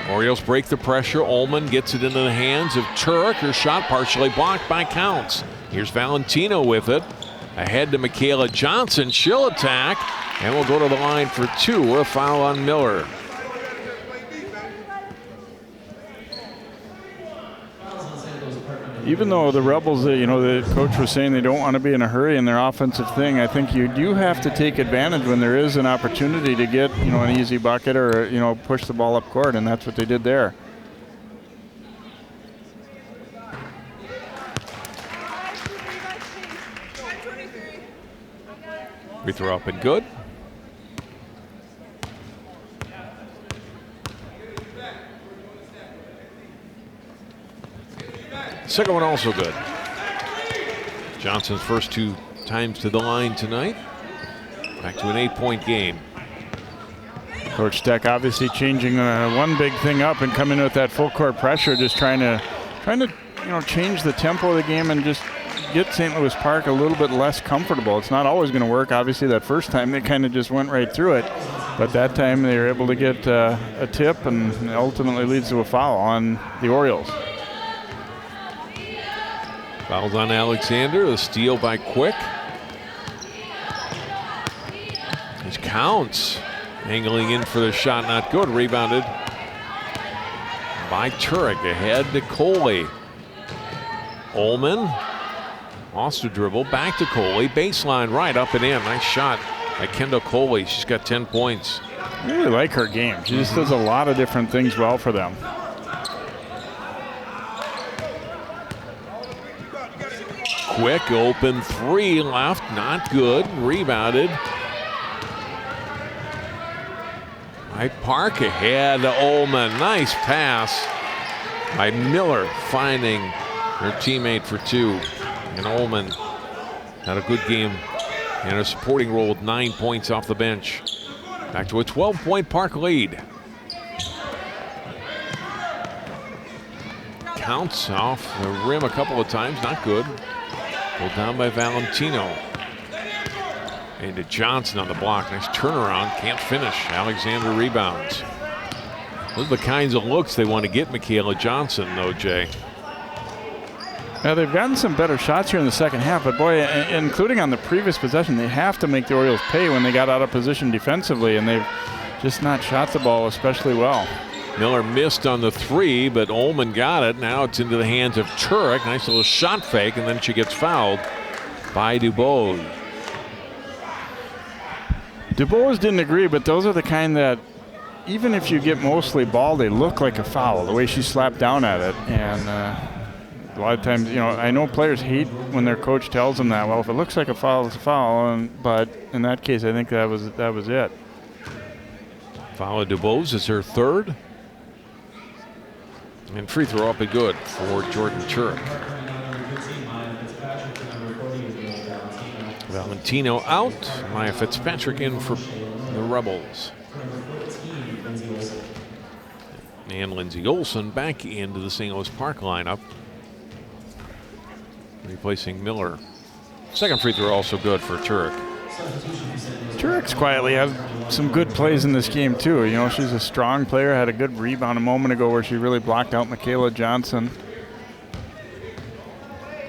Orioles break the pressure. Ullman gets it into the hands of Turek. Her shot partially blocked by Counts. Here's Valentino with it. Ahead to Michaela Johnson. She'll attack, and we'll go to the line for 2. A foul on Miller. Even though the Rebels, the coach was saying they don't want to be in a hurry in their offensive thing, I think you do have to take advantage when there is an opportunity to get, an easy bucket or, push the ball up court, and that's what they did there. Free throw up and good. Second one also good. Johnson's first 2 times to the line tonight. Back to an 8-point game. Coach Steck obviously changing one big thing up and coming with that full court pressure, just trying to change the tempo of the game and just get St. Louis Park a little bit less comfortable. It's not always going to work. Obviously, that first time they kind of just went right through it, but that time they were able to get a tip, and ultimately leads to a foul on the Orioles. Fouls on Alexander. The steal by Quick. Here's Counts angling in for the shot, not good. Rebounded by Turek. Ahead to Coley. Ullman. Osseo dribble back to Coley. Baseline right, up and in. Nice shot by Kendall Coley. She's got 10 points. I really like her game. She just does a lot of different things well for them. Quick open 3 left, not good. Rebounded by Park. Ahead to Ullman. Nice pass by Miller, finding her teammate for 2. And Ullman had a good game in a supporting role with 9 points off the bench. Back to a 12-point Park lead. Counts off the rim a couple of times, not good. Pulled down by Valentino. Into Johnson on the block. Nice turnaround, can't finish. Alexander rebounds. Those are the kinds of looks they want to get Michaela Johnson, though, Jay. Now, they've gotten some better shots here in the second half, but boy, including on the previous possession, they have to make the Orioles pay when they got out of position defensively, and they've just not shot the ball especially well. Miller missed on the three, but Ullman got it. Now it's into the hands of Turek. Nice little shot fake, and then she gets fouled by DuBose. DuBose didn't agree, but those are the kind that even if you get mostly ball, they look like a foul, the way she slapped down at it. And a lot of times, you know, I know players hate when their coach tells them that. Well, if it looks like a foul, it's a foul. But in that case, I think that was it. Foul of DuBose is her third. And free throw up and good for Jordan Turek. Valentino out. Maya Fitzpatrick in for the Rebels. And Lindsay Olson back into the St. Louis Park lineup, replacing Miller. Second free throw also good for Turek. Turek's quietly had some good plays in this game too. You know, she's a strong player, had a good rebound a moment ago where she really blocked out Michaela Johnson.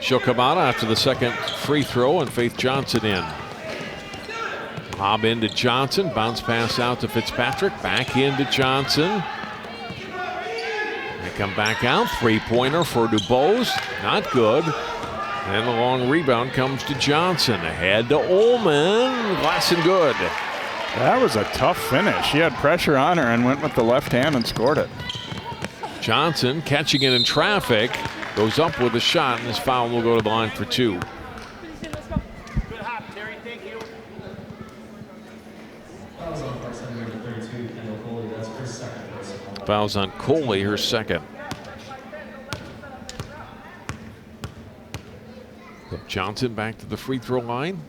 She'll come out after the second free throw and Faith Johnson in. Lob into Johnson, bounce pass out to Fitzpatrick, back into Johnson. They come back out, three-pointer for DuBose, not good. And the long rebound comes to Johnson, ahead to Ullman, glass and good. That was a tough finish. She had pressure on her and went with the left hand and scored it. Johnson catching it in traffic, goes up with a shot, and this foul will go to the line for two. Fouls on Coley, her second. Johnson back to the free throw line.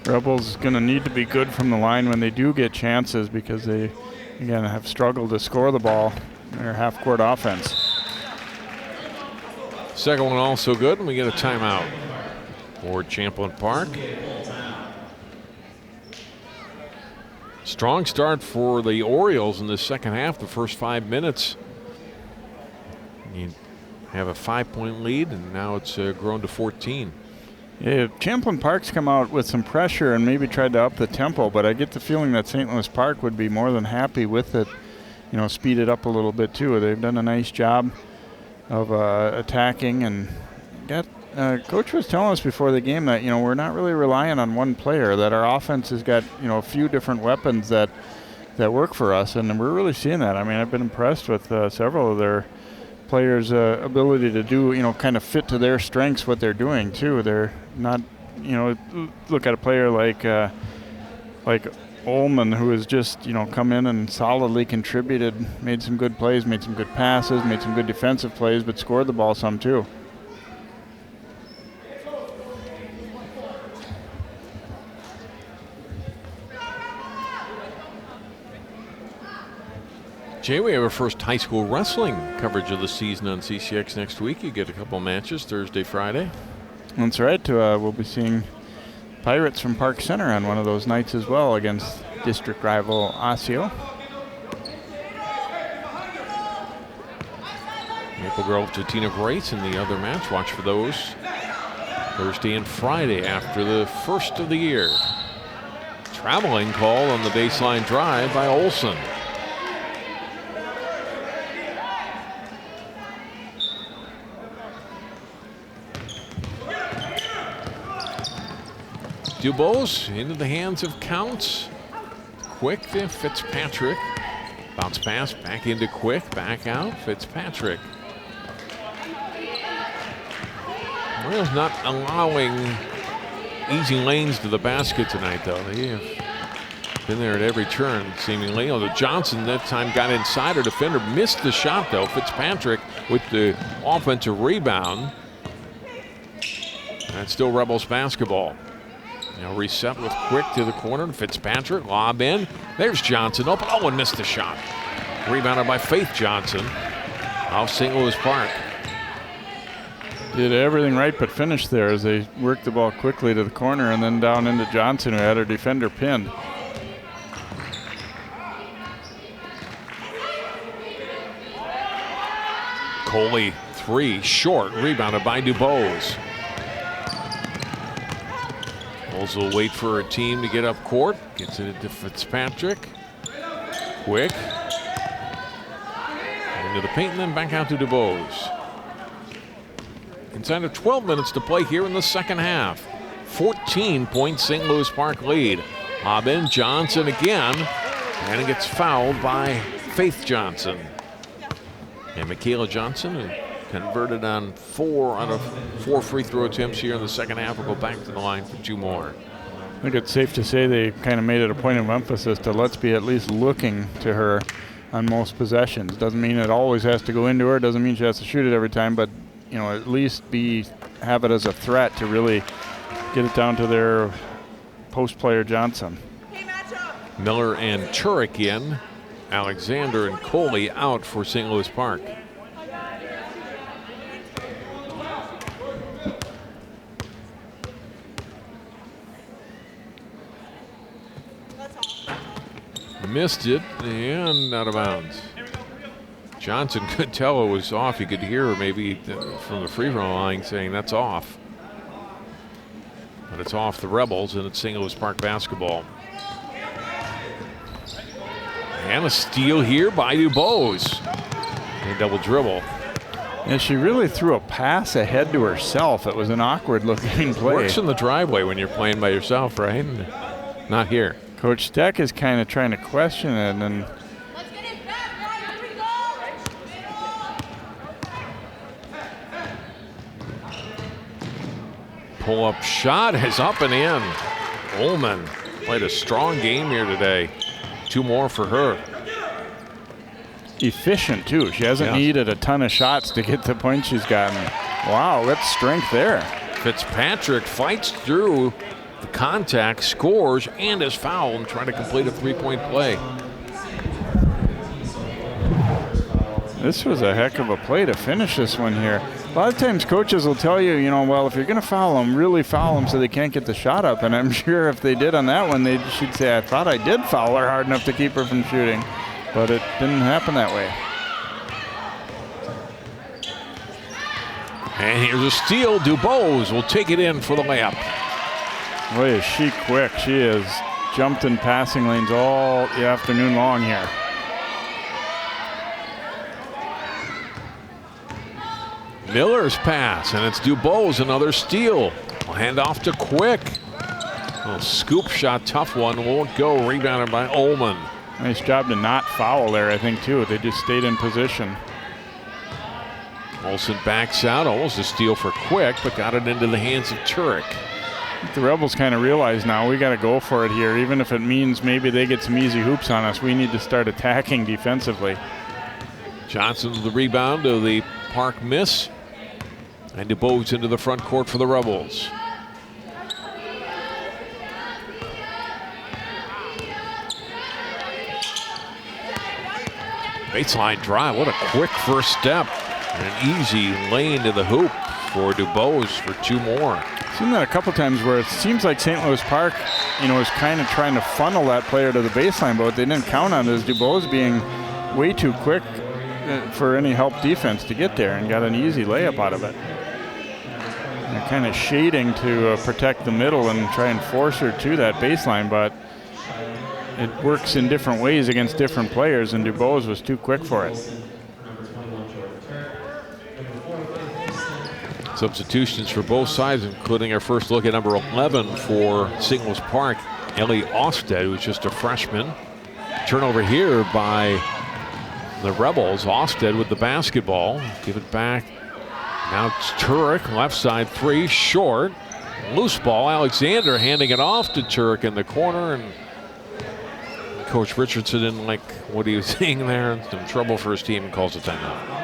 Rebels going to need to be good from the line when they do get chances because they, again, have struggled to score the ball in their half-court offense. Second one also good, and we get a timeout for Champlin Park. Strong start for the Orioles in the second half, the first 5 minutes. You have a 5-point lead, and now it's grown to 14. Yeah, Champlin Park's come out with some pressure and maybe tried to up the tempo, but I get the feeling that St. Louis Park would be more than happy with it, you know, speed it up a little bit too. They've done a nice job of attacking, and Coach was telling us before the game that, you know, we're not really relying on one player, that our offense has got, you know, a few different weapons that work for us, and we're really seeing that. I mean, I've been impressed with several of their players' ability to do, you know, kind of fit to their strengths what they're doing too. They're not, you know, look at a player like Ullman, who has just, you know, come in and solidly contributed, made some good plays, made some good passes, made some good defensive plays, but scored the ball some too. Jay, we have our first high school wrestling coverage of the season on CCX next week. You get a couple matches Thursday, Friday. That's right. We'll be seeing Pirates from Park Center on one of those nights as well against district rival Osseo. Maple Grove to Tina Grace in the other match. Watch for those Thursday and Friday after the first of the year. Traveling call on the baseline drive by Olson. DuBose into the hands of Counts. Quick to Fitzpatrick. Bounce pass back into Quick, back out, Fitzpatrick. Royals not allowing easy lanes to the basket tonight, though. They have Been there at every turn, seemingly. Although Johnson that time got inside her defender, missed the shot though. Fitzpatrick with the offensive rebound. And still Rebels basketball. Now reset with Quick to the corner. Fitzpatrick, lob in. There's Johnson open. Oh, and missed the shot. Rebounded by Faith Johnson off St. Louis Park. Did everything right but finished there as they worked the ball quickly to the corner and then down into Johnson, who had her defender pinned. Coley, 3, short, rebounded by DuBose. Bulls will wait for a team to get up court. Gets it to Fitzpatrick. Quick. Into the paint and then back out to DuBose. Inside of 12 minutes to play here in the second half. 14-point St. Louis Park lead. Lob in, Johnson again. And it gets fouled by Faith Johnson. And Michaela Johnson, who converted on 4 out of 4 free throw attempts here in the second half, will go back to the line for 2 more. I think it's safe to say they kind of made it a point of emphasis to let's be at least looking to her on most possessions. Doesn't mean it always has to go into her. Doesn't mean she has to shoot it every time, but you know, at least have it as a threat to really get it down to their post player Johnson. Miller and Turek in. Alexander and Coley out for St. Louis Park. Missed it and out of bounds. Johnson could tell it was off. You could hear maybe from the free throw line saying that's off. But it's off the Rebels, and it's St. Louis Park basketball. And a steal here by DuBose. And a double dribble. And she really threw a pass ahead to herself. It was an awkward looking play. Works in the driveway when you're playing by yourself, right? Not here. Coach Steck is kind of trying to question it, and pull-up shot is up and in. Ullman played a strong game here today. 2 more for her. Efficient too. She hasn't needed a ton of shots to get the points she's gotten. Wow, that's strength there. Fitzpatrick fights through the contact, scores, and is fouled and trying to complete a 3-point play. This was a heck of a play to finish this one here. A lot of times coaches will tell you, well, if you're going to foul them, really foul them so they can't get the shot up. And I'm sure if they did on that one, she'd say, I thought I did foul her hard enough to keep her from shooting. But it didn't happen that way. And here's a steal. DuBose will take it in for the layup. Boy, is she quick. She has jumped in passing lanes all the afternoon long here. Miller's pass, and it's DuBose, another steal. We'll hand off to Quick. Little scoop shot, tough one, won't go. Rebounded by Ullman. Nice job to not foul there, I think, too. They just stayed in position. Olsen backs out, almost a steal for Quick, but got it into the hands of Turek. The Rebels kind of realize now we got to go for it here. Even if it means maybe they get some easy hoops on us, we need to start attacking defensively. Johnson the rebound to the Park miss. And DuBose into the front court for the Rebels. Baseline drive, what a quick first step. And an easy lane to the hoop for DuBose for 2 more. Seen that a couple times where it seems like St. Louis Park, is kind of trying to funnel that player to the baseline, but what they didn't count on is DuBose being way too quick for any help defense to get there, and got an easy layup out of it. They're kind of shading to protect the middle and try and force her to that baseline, but it works in different ways against different players, and DuBose was too quick for it. Substitutions for both sides, including our first look at number 11 for St. Louis Park, Ellie Osted, who's just a freshman. Turnover here by the Rebels. Osted with the basketball. Give it back. Now it's Turek, left side 3, short. Loose ball. Alexander handing it off to Turek in the corner, and Coach Richardson didn't like what he was seeing there. Some trouble for his team and calls a timeout.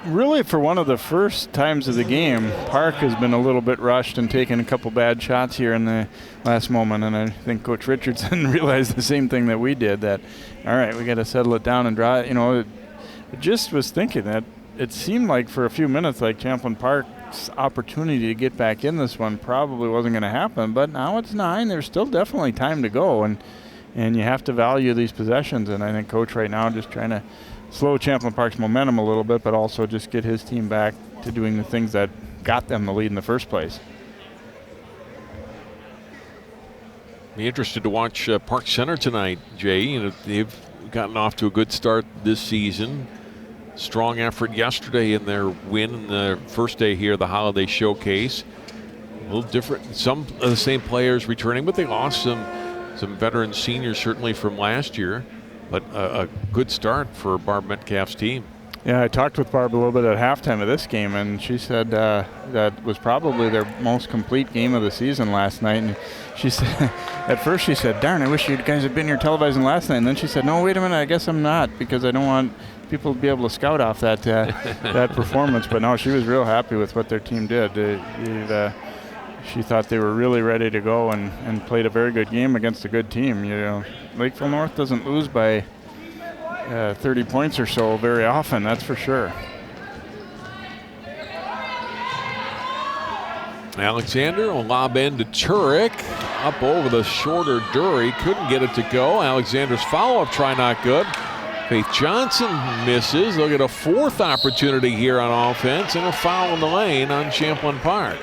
Really, for one of the first times of the game, Park has been a little bit rushed and taken a couple bad shots here in the last moment, and I think Coach Richardson realized the same thing that we did, that, all right, we got to settle it down and draw it. You know, I just was thinking that it seemed like for a few minutes like Champlin Park's opportunity to get back in this one probably wasn't going to happen, but now it's 9. There's still definitely time to go, and you have to value these possessions, and I think Coach right now just trying to slow Champlin Park's momentum a little bit, but also just get his team back to doing the things that got them the lead in the first place. Be interested to watch Park Center tonight, Jay. You know, they've gotten off to a good start this season. Strong effort yesterday in their win in the first day here, the Holiday Showcase. A little different. Some of the same players returning, but they lost some veteran seniors certainly from last year. But a good start for Barb Metcalf's team. Yeah, I talked with Barb a little bit at halftime of this game, and she said that was probably their most complete game of the season last night. And she said, at first she said, darn, I wish you guys had been here televising last night. And then she said, no, wait a minute, I guess I'm not, because I don't want people to be able to scout off that that performance. But no, she was real happy with what their team did. She thought they were really ready to go and played a very good game against a good team. You know, Lakeville North doesn't lose by 30 points or so very often, that's for sure. Alexander will lob in to Turek. Up over the shorter Dury. Couldn't get it to go. Alexander's follow-up try not good. Faith Johnson misses. They'll get a 4th opportunity here on offense and a foul in the lane on Champlin Park.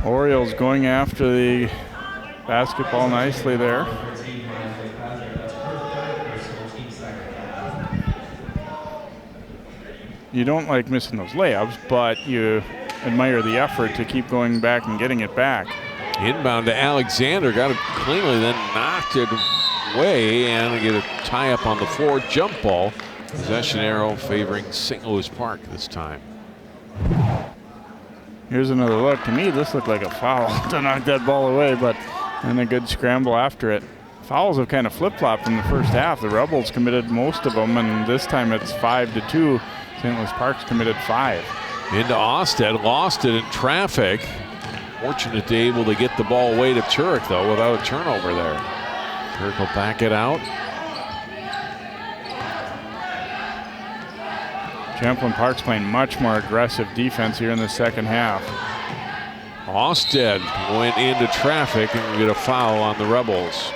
Orioles going after the basketball nicely there. You don't like missing those layups, but you admire the effort to keep going back and getting it back. Inbound to Alexander, got it cleanly, then knocked it away and get a tie up on the floor. Jump ball. Possession arrow favoring St. Louis Park this time. Here's another look. To me, this looked like a foul to knock that ball away, but then a good scramble after it. Fouls have kind of flip-flopped in the first half. The Rebels committed most of them, and this time it's 5-2. St. Louis Park's committed 5. Into Osted, lost it in traffic. Fortunate to be able to get the ball away to Turek, though, without a turnover there. Turek will back it out. Champlin Park's playing much more aggressive defense here in the second half. Osted went into traffic and will get a foul on the Rebels.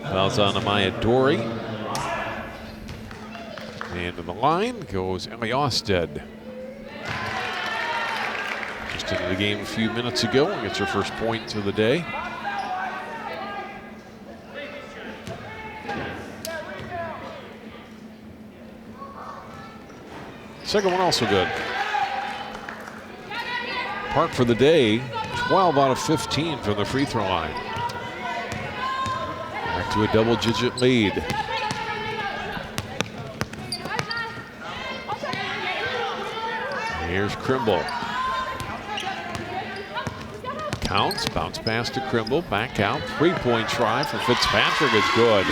Fouls on Amaya Dory. And to the line goes Ellie Osted. Just into the game a few minutes ago and gets her first point of the day. Second one also good. Park for the day, 12 out of 15 from the free throw line. Back to a double-digit lead. Here's Krimble. Counts, bounce pass to Krimble, back out. 3-point try for Fitzpatrick is good.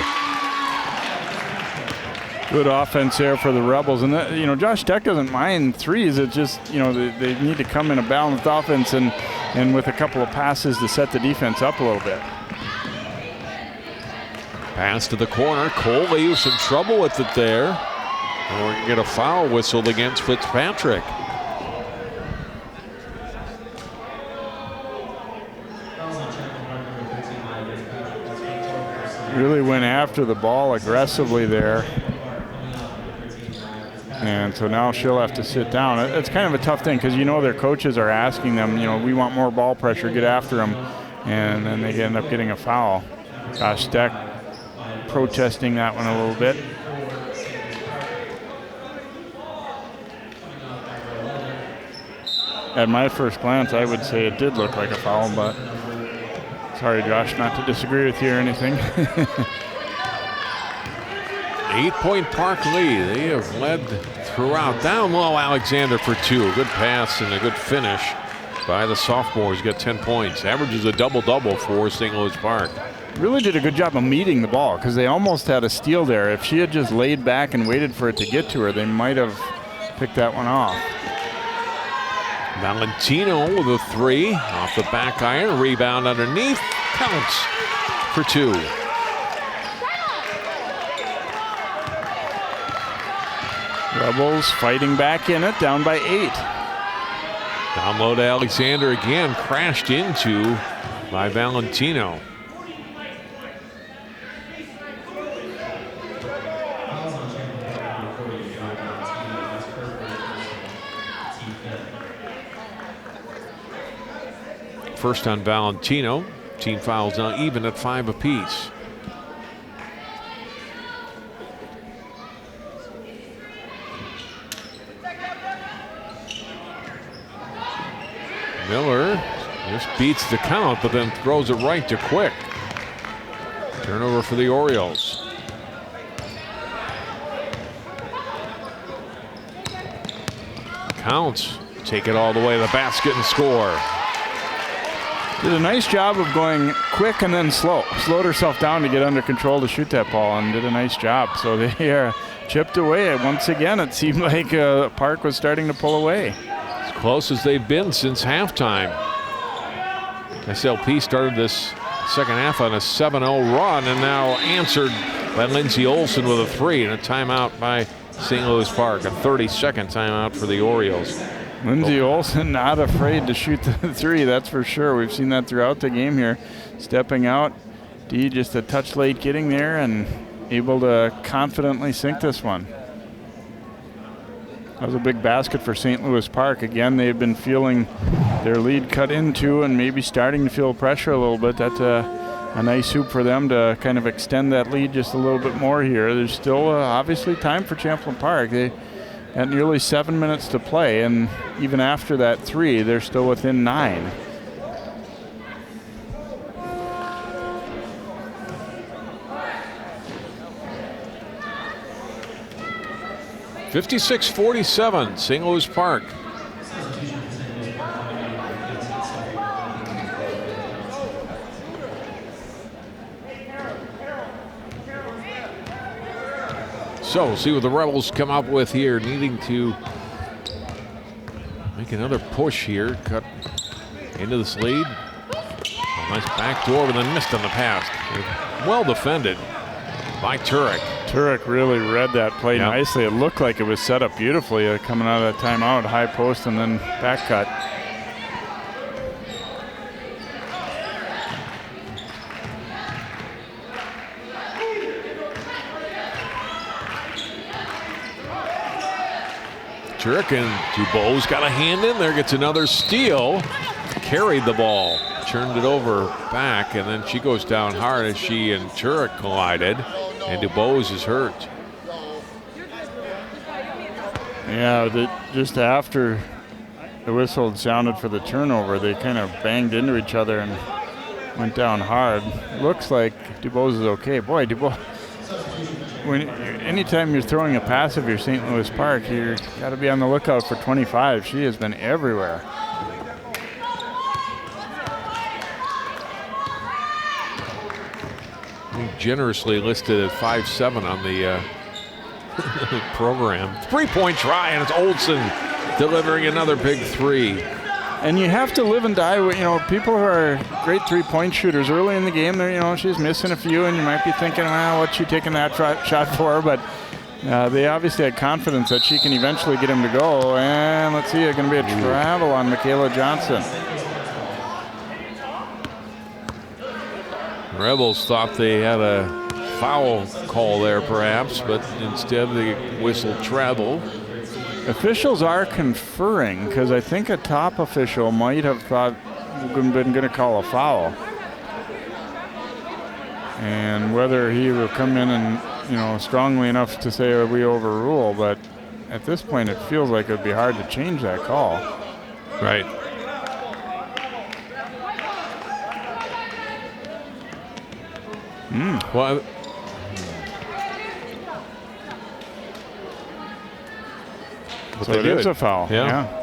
Good offense there for the Rebels. And, that, you know, Josh Tech doesn't mind threes. It's just, you know, they need to come in a balanced offense and with a couple of passes to set the defense up a little bit. Pass to the corner. Coley with some trouble with it there. And we're going to get a foul whistled against Fitzpatrick. Really went after the ball aggressively there. And so now she'll have to sit down. It's kind of a tough thing because you know their coaches are asking them, you know, we want more ball pressure, get after them. And then they end up getting a foul. Josh Steck protesting that one a little bit. At my first glance, I would say it did look like a foul, but sorry, Josh, not to disagree with you or anything. 8-point Park lead. They have led throughout. Down low, Alexander for 2. Good pass and a good finish by the sophomore. He's got 10 points. Averages a double-double for St. Louis Park. Really did a good job of meeting the ball because they almost had a steal there. If she had just laid back and waited for it to get to her, they might have picked that one off. Valentino with a 3 off the back iron. Rebound underneath. Counts for 2. Rebels fighting back in it, down by 8. Down low to Alexander again. Crashed into by Valentino. First on Valentino. Team fouls now even at 5 apiece. Miller just beats the count, but then throws it right to Quick. Turnover for the Orioles. Counts. Take it all the way to the basket and score. Did a nice job of going quick and then slow. Slowed herself down to get under control to shoot that ball and did a nice job. So they are chipped away. Once again, it seemed like Park was starting to pull away. As close as they've been since halftime. SLP started this second half on a 7-0 run and now answered by Lindsey Olson with a 3 and a timeout by St. Louis Park. A 30-second timeout for the Orioles. Lindsey Olson not afraid to shoot the 3, that's for sure. We've seen that throughout the game here. Stepping out, D just a touch late getting there and able to confidently sink this one. That was a big basket for St. Louis Park. Again, they've been feeling their lead cut into and maybe starting to feel pressure a little bit. That's a nice hoop for them to kind of extend that lead just a little bit more here. There's still obviously time for Champlin Park. They at nearly 7 minutes to play, and even after that 3, they're still within 9. (56-47) St. Louis Park. So we'll see what the Rebels come up with here, needing to make another push here. Cut into this lead. A nice backdoor, but then missed on the pass. Well defended by Turek. Turek really read that play nicely. It looked like it was set up beautifully coming out of that timeout, high post and then back cut. Turek and Dubois got a hand in there, gets another steal. Carried the ball, turned it over back, and then she goes down hard as she and Turek collided, and Dubois is hurt. Yeah, just after the whistle sounded for the turnover, they kind of banged into each other and went down hard. Looks like Dubois is okay. Boy, Dubois, anytime you're throwing a pass if you're St. Louis Park, you got to be on the lookout for 25. She has been everywhere. Generously listed at 5'7" on the program. 3-point try, and it's Olsen delivering another big 3. And you have to live and die with, people who are great 3-point shooters early in the game. They're, she's missing a few, and you might be thinking, well, what's she taking that shot for? But they obviously had confidence that she can eventually get him to go. And let's see, it's going to be a travel on Michaela Johnson. Rebels thought they had a foul call there, perhaps, but instead they whistled travel. Officials are conferring because I think a top official might have thought been going to call a foul, and whether he will come in and strongly enough to say we overrule, but at this point it feels like it would be hard to change that call. Right. Well, what So they it did. is a foul. Yeah.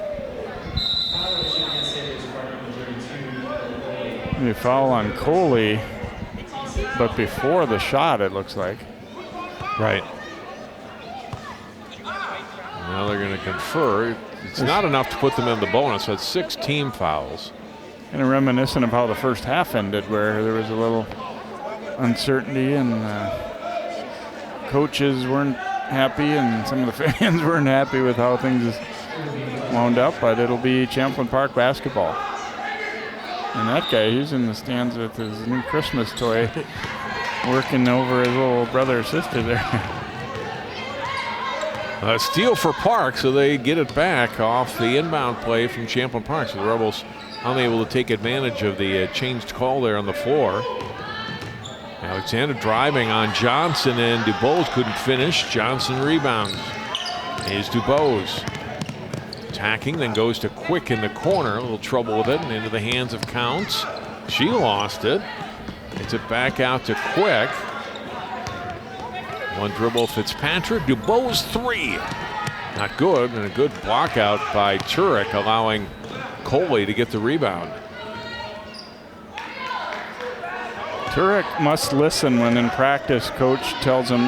They foul on Coley, but before the shot, it looks like. Right. Now they're going to confer. It's not enough to put them in the bonus. That's 6 team fouls. Kind of reminiscent of how the first half ended, where there was a little uncertainty and coaches weren't happy and some of the fans weren't happy with how things wound up, but it'll be Champlin Park basketball. And that guy, he's in the stands with his new Christmas toy working over his little brother or sister there. A steal for Park, so they get it back off the inbound play from Champlin Park. So the Rebels unable to take advantage of the changed call there on the floor. Alexander driving on Johnson, and DuBose couldn't finish. Johnson rebounds. Here's DuBose. Attacking, then goes to Quick in the corner. A little trouble with it, and into the hands of Counts. She lost it. Gets it back out to Quick. One dribble, Fitzpatrick. DuBose 3. Not good, and a good block out by Turek, allowing Coley to get the rebound. Turek must listen when in practice coach tells him,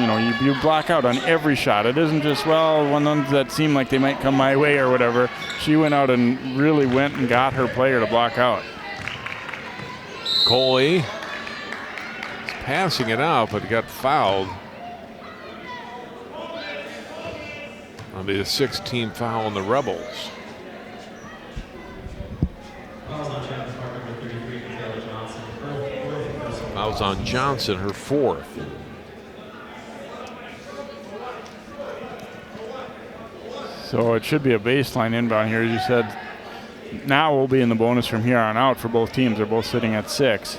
you block out on every shot. It isn't just, one that seem like they might come my way or whatever. She went out and really went and got her player to block out. Coley is passing it out, but got fouled. That'll be the 6th team foul on the Rebels. Fouls on Johnson, her 4th. So it should be a baseline inbound here, as you said. Now we'll be in the bonus from here on out for both teams. They're both sitting at 6.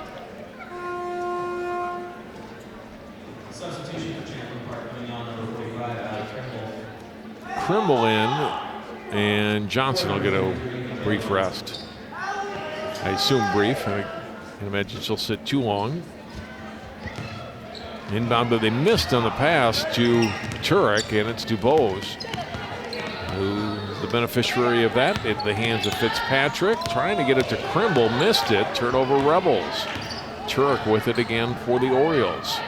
Substitution for Champlin Park coming on number 45, Trimble. Trimble in, and Johnson will get a brief rest. I assume brief. I can imagine she'll sit too long. Inbound, but they missed on the pass to Turek, and it's DuBose, who's the beneficiary of that. Into the hands of Fitzpatrick, trying to get it to Trimble, missed it. Turnover Rebels. Turek with it again for the Orioles.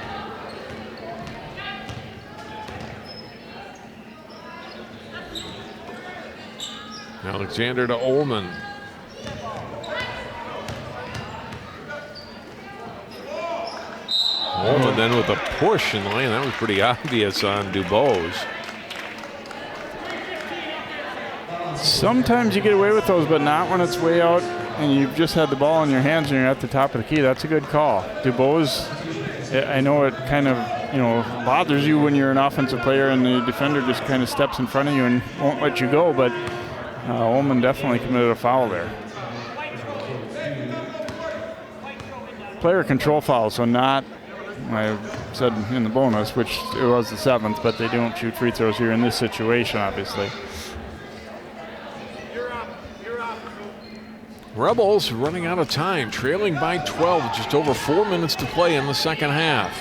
Alexander to Ullman. Ullman then with a push in the lane. That was pretty obvious on DuBose. Sometimes you get away with those, but not when it's way out and you've just had the ball in your hands and you're at the top of the key. That's a good call. DuBose, I know it kind of bothers you when you're an offensive player and the defender just kind of steps in front of you and won't let you go, but Ullman definitely committed a foul there. Player control foul, so not, I said in the bonus, which it was the 7th, but they don't shoot free throws here in this situation, obviously. Rebels running out of time, trailing by 12, just over 4 minutes to play in the second half.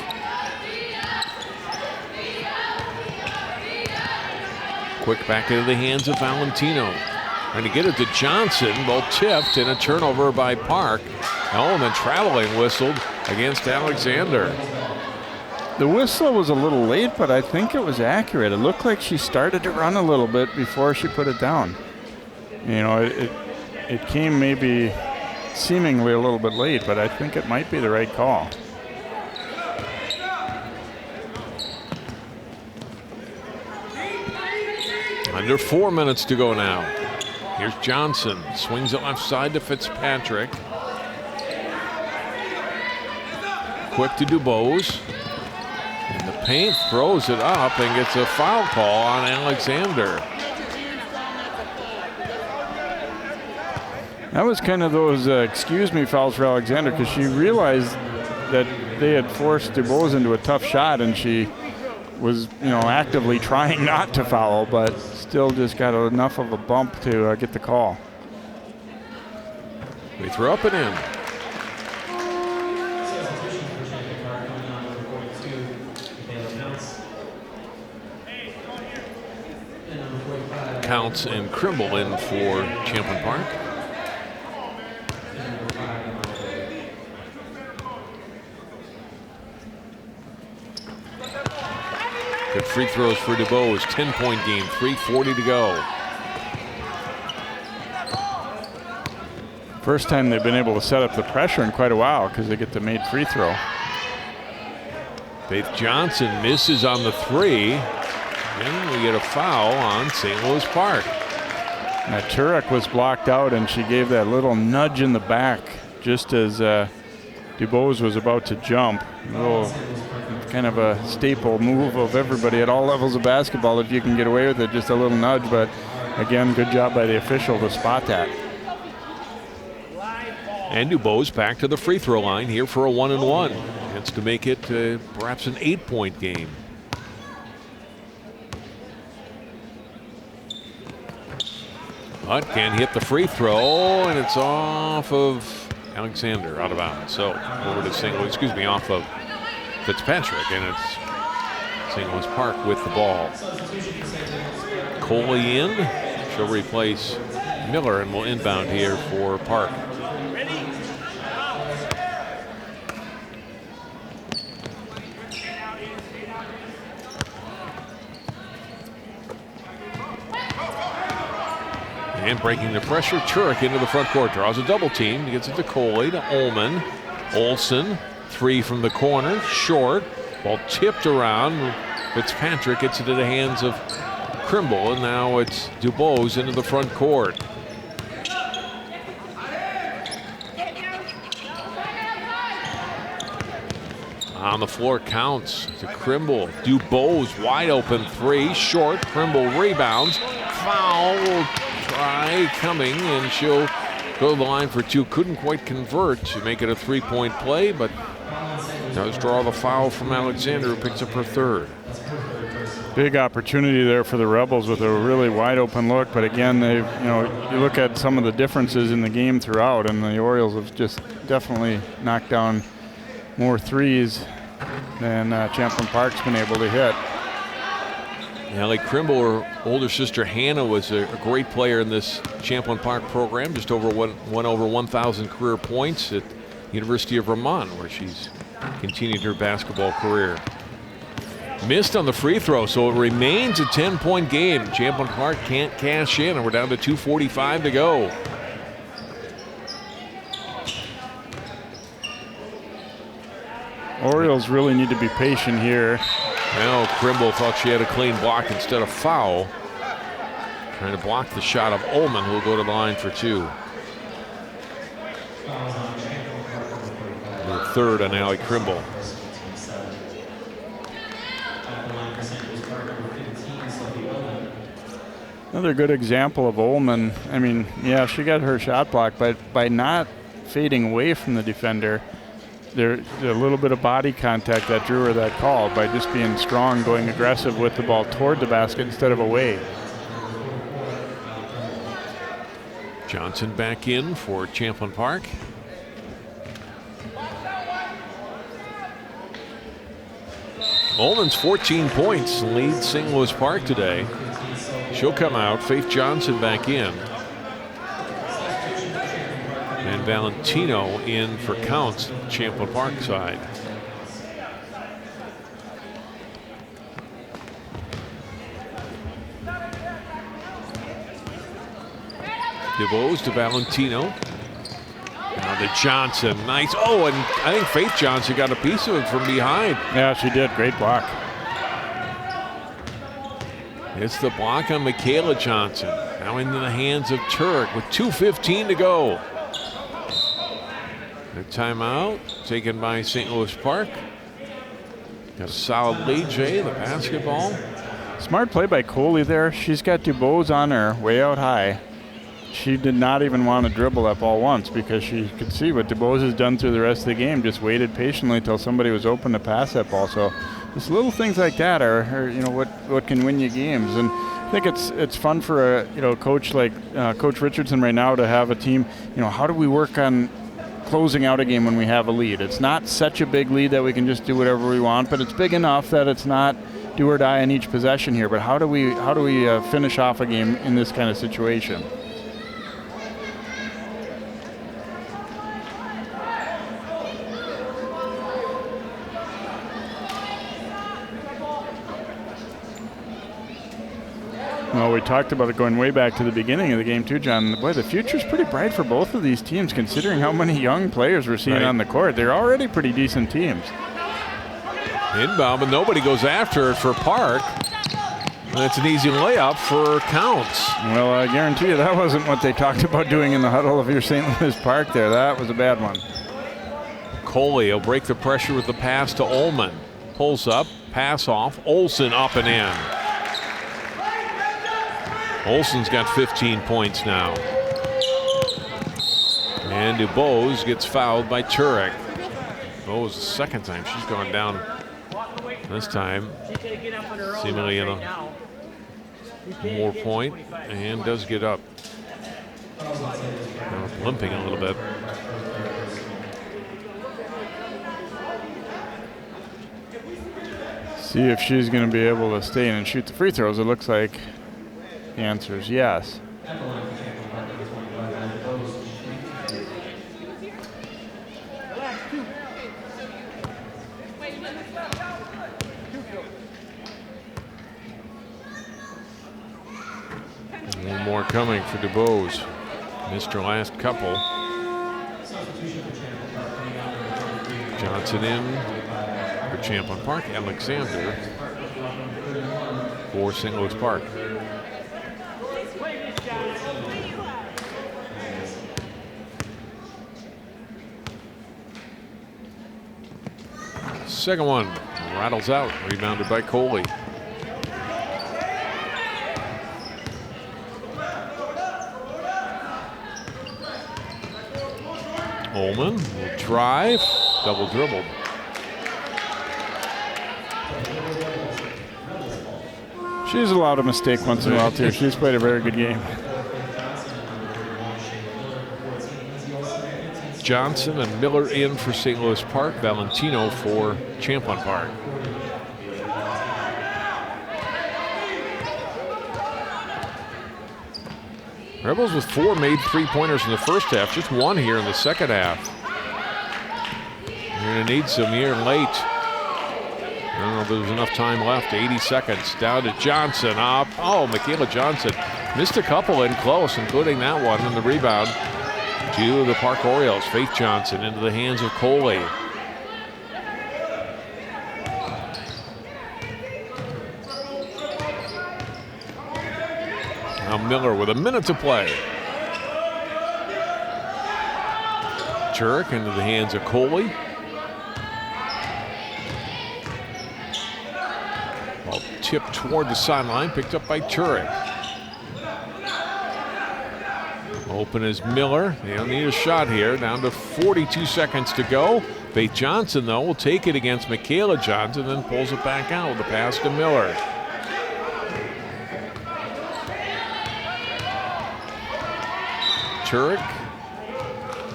Quick back into the hands of Valentino. Trying to get it to Johnson, both tipped, and a turnover by Park. And then traveling whistled against Alexander. The whistle was a little late, but I think it was accurate. It looked like she started to run a little bit before she put it down. It came maybe seemingly a little bit late, but I think it might be the right call. Under 4 minutes to go now. Here's Johnson, swings it left side to Fitzpatrick. Quick to DuBose. In the paint, throws it up and gets a foul call on Alexander. That was kind of those excuse me fouls for Alexander, because she realized that they had forced DuBose into a tough shot, and she was, actively trying not to foul, but still just got enough of a bump to get the call. They throw up and in. Substitution for Champlin Park coming on number 42, Counts. And number 45. Counts and Krimble in for Champlin Park. Good free throws for DuBose. 10-point game, 3:40 to go. First time they've been able to set up the pressure in quite a while because they get the made free throw. Faith Johnson misses on the three. And we get a foul on St. Louis Park. Now Turek was blocked out, and she gave that little nudge in the back just as DuBose was about to jump. A little kind of a staple move of everybody at all levels of basketball. If you can get away with it, just a little nudge. But again, good job by the official to spot that. And DuBose back to the free throw line here for a 1-and-1. Chance to make it perhaps an 8-point game. But can't hit the free throw, and it's off of Alexander, out of bounds. So over to St. Louis, excuse me, off of Fitzpatrick, and it's St. Louis Park with the ball. Coley in. She'll replace Miller and will inbound here for Park. And breaking the pressure, Turek into the front court, draws a double team, gets it to Coley, to Ullman. Olsen, three from the corner, short. Ball tipped around. Fitzpatrick gets it to the hands of Krimble, and now it's DuBose into the front court. On the floor, Counts to Krimble. DuBose, wide open three, short. Krimble rebounds. Foul try coming, and she'll go to the line for two. Couldn't quite convert to make it a three-point play, but does draw the foul from Alexander, who picks up her third. Big opportunity there for the Rebels with a really wide open look, but again, you look at some of the differences in the game throughout, and the Orioles have just definitely knocked down more threes than Champlin Park's been able to hit. Allie Krimble, her older sister Hannah, was a great player in this Champlin Park program. Just over won over 1,000 career points at University of Vermont, where she's continued her basketball career. Missed on the free throw, so it remains a 10-point game. Champlin Park can't cash in, and we're down to 2:45 to go. Orioles really need to be patient here. Well, Krimble thought she had a clean block instead of foul. Trying to block the shot of Ullman, who will go to the line for two. The third on Allie Krimble. Another good example of Ullman. I mean, yeah, she got her shot blocked, but by not fading away from the defender, there's a little bit of body contact that drew her that call by just being strong, going aggressive with the ball toward the basket instead of away. Johnson back in for Champlin Park. Ullman's 14 points leads St. Louis Park today. She'll come out. Faith Johnson back in. And Valentino in for Counts, Champlin Park side. DuBose to Valentino. Now to Johnson. Nice. Oh, and I think Faith Johnson got a piece of it from behind. Yeah, she did. Great block. It's the block on Michaela Johnson. Now into the hands of Turek with 2:15 to go. The timeout taken by St. Louis Park. Got a solid lead, Jay, the basketball. Smart play by Coley there. She's got DuBose on her way out high. She did not even want to dribble that ball once because she could see what DuBose has done through the rest of the game. Just waited patiently until somebody was open to pass that ball. So just little things like that are what can win you games. And I think it's fun for a coach like Coach Richardson right now to have a team. How do we work on closing out a game when we have a lead? It's not such a big lead that we can just do whatever we want, but it's big enough that it's not do or die in each possession here, but how do we finish off a game in this kind of situation? Well, we talked about it going way back to the beginning of the game too, John. Boy, the future's pretty bright for both of these teams considering how many young players we're seeing on the court. They're already pretty decent teams. Inbound, but nobody goes after it for Park. That's an easy layup for Counts. Well, I guarantee you that wasn't what they talked about doing in the huddle of your St. Louis Park there. That was a bad one. Coley will break the pressure with the pass to Ullman. Pulls up, pass off, Olsen up and in. Olsen's got 15 points now. And DuBose gets fouled by Turek. Bose, the second time she's gone down. This time, seemingly in a more point, and does get up. Limping a little bit. See if she's going to be able to stay in and shoot the free throws. It looks like the answer is yes. One more coming for DuBose. Missed her last couple. Johnson in for Champlin Park. Alexander for St. Louis Park. Second one rattles out, rebounded by Coley. Ullman will drive, double dribbled. She's allowed a mistake once in a while too. She's played a very good game. Johnson and Miller in for St. Louis Park. Valentino for Champlin Park. Rebels with 4 made three-pointers in the first half. Just 1 here in the second half. You're going to need some here late. I don't know if there's enough time left. 80 seconds. Down to Johnson. Up. Oh, Michaela Johnson missed a couple in close, including that one, and the rebound to the Park Orioles. Faith Johnson into the hands of Coley. Now Miller with a minute to play. Turek into the hands of Coley. Ball tipped toward the sideline, picked up by Turek. Open is Miller. They'll need a shot here. Down to 42 seconds to go. Faith Johnson, though, will take it against Michaela Johnson, then pulls it back out with the pass to Miller. Turek.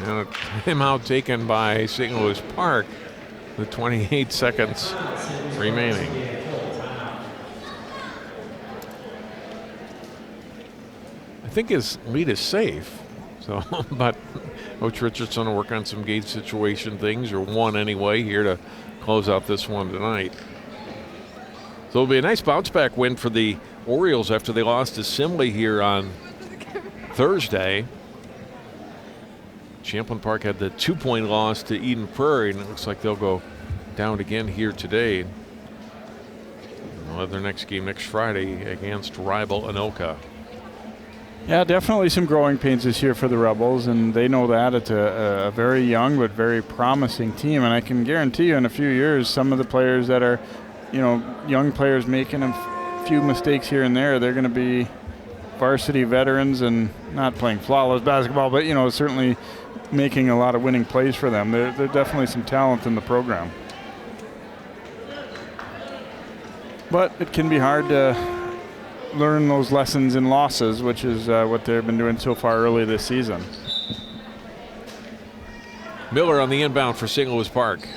And a timeout taken by St. Louis Park with 28 seconds remaining. I think his lead is safe. So, but Coach Richardson will work on some gate situation things, or one anyway, here to close out this one tonight. So it'll be a nice bounce back win for the Orioles after they lost to Simley here on Thursday. Champlin Park had the 2-point loss to Eden Prairie, and it looks like they'll go down again here today. They'll have their next game next Friday against rival Anoka. Yeah, definitely some growing pains this year for the Rebels, and they know that. It's a very young but very promising team, and I can guarantee you in a few years, some of the players that are, young players making a few mistakes here and there, they're going to be varsity veterans and not playing flawless basketball, but, certainly making a lot of winning plays for them. There's definitely some talent in the program. But it can be hard to learn those lessons in losses, which is what they've been doing so far early this season. Miller on the inbound for St. Louis Park.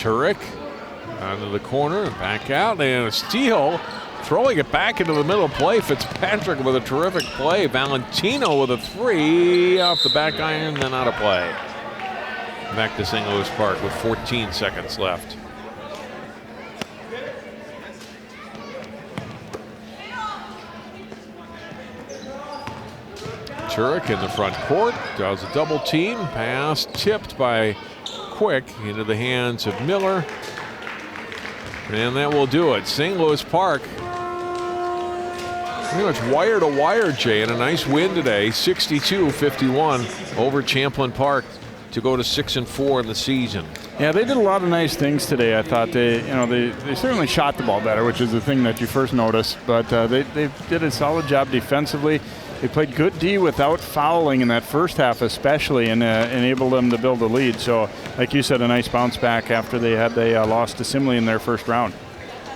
Turek onto the corner and back out, and a steal. Throwing it back into the middle play. Fitzpatrick with a terrific play. Valentino with a 3 off the back iron, then out of play. Back to St. Louis Park with 14 seconds left. Turek in the front court, does a double team. Pass tipped by Quick into the hands of Miller. And that will do it. St. Louis Park pretty much wire to wire, Jay, and a nice win today, 62-51 over Champlin Park to go to 6-4 in the season. Yeah, they did a lot of nice things today. I thought they certainly shot the ball better, which is the thing that you first notice. But they did a solid job defensively. They played good D without fouling in that first half especially, and enabled them to build a lead. So, like you said, a nice bounce back after they lost to Simley in their first round.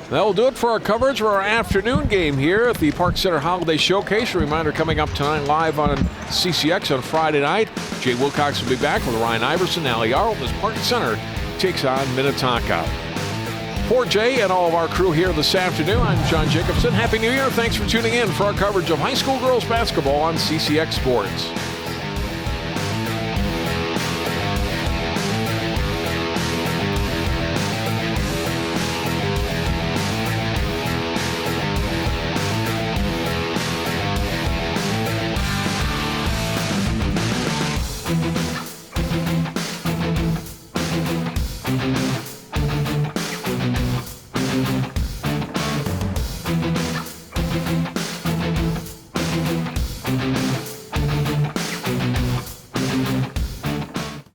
That will do it for our coverage for our afternoon game here at the Park Center Holiday Showcase. A reminder, coming up tonight live on CCX on Friday night. Jay Wilcox will be back with Ryan Iverson, Allie Arnold as Park Center takes on Minnetonka. For Jay and all of our crew here this afternoon, I'm John Jacobson. Happy New Year. Thanks for tuning in for our coverage of high school girls basketball on CCX Sports.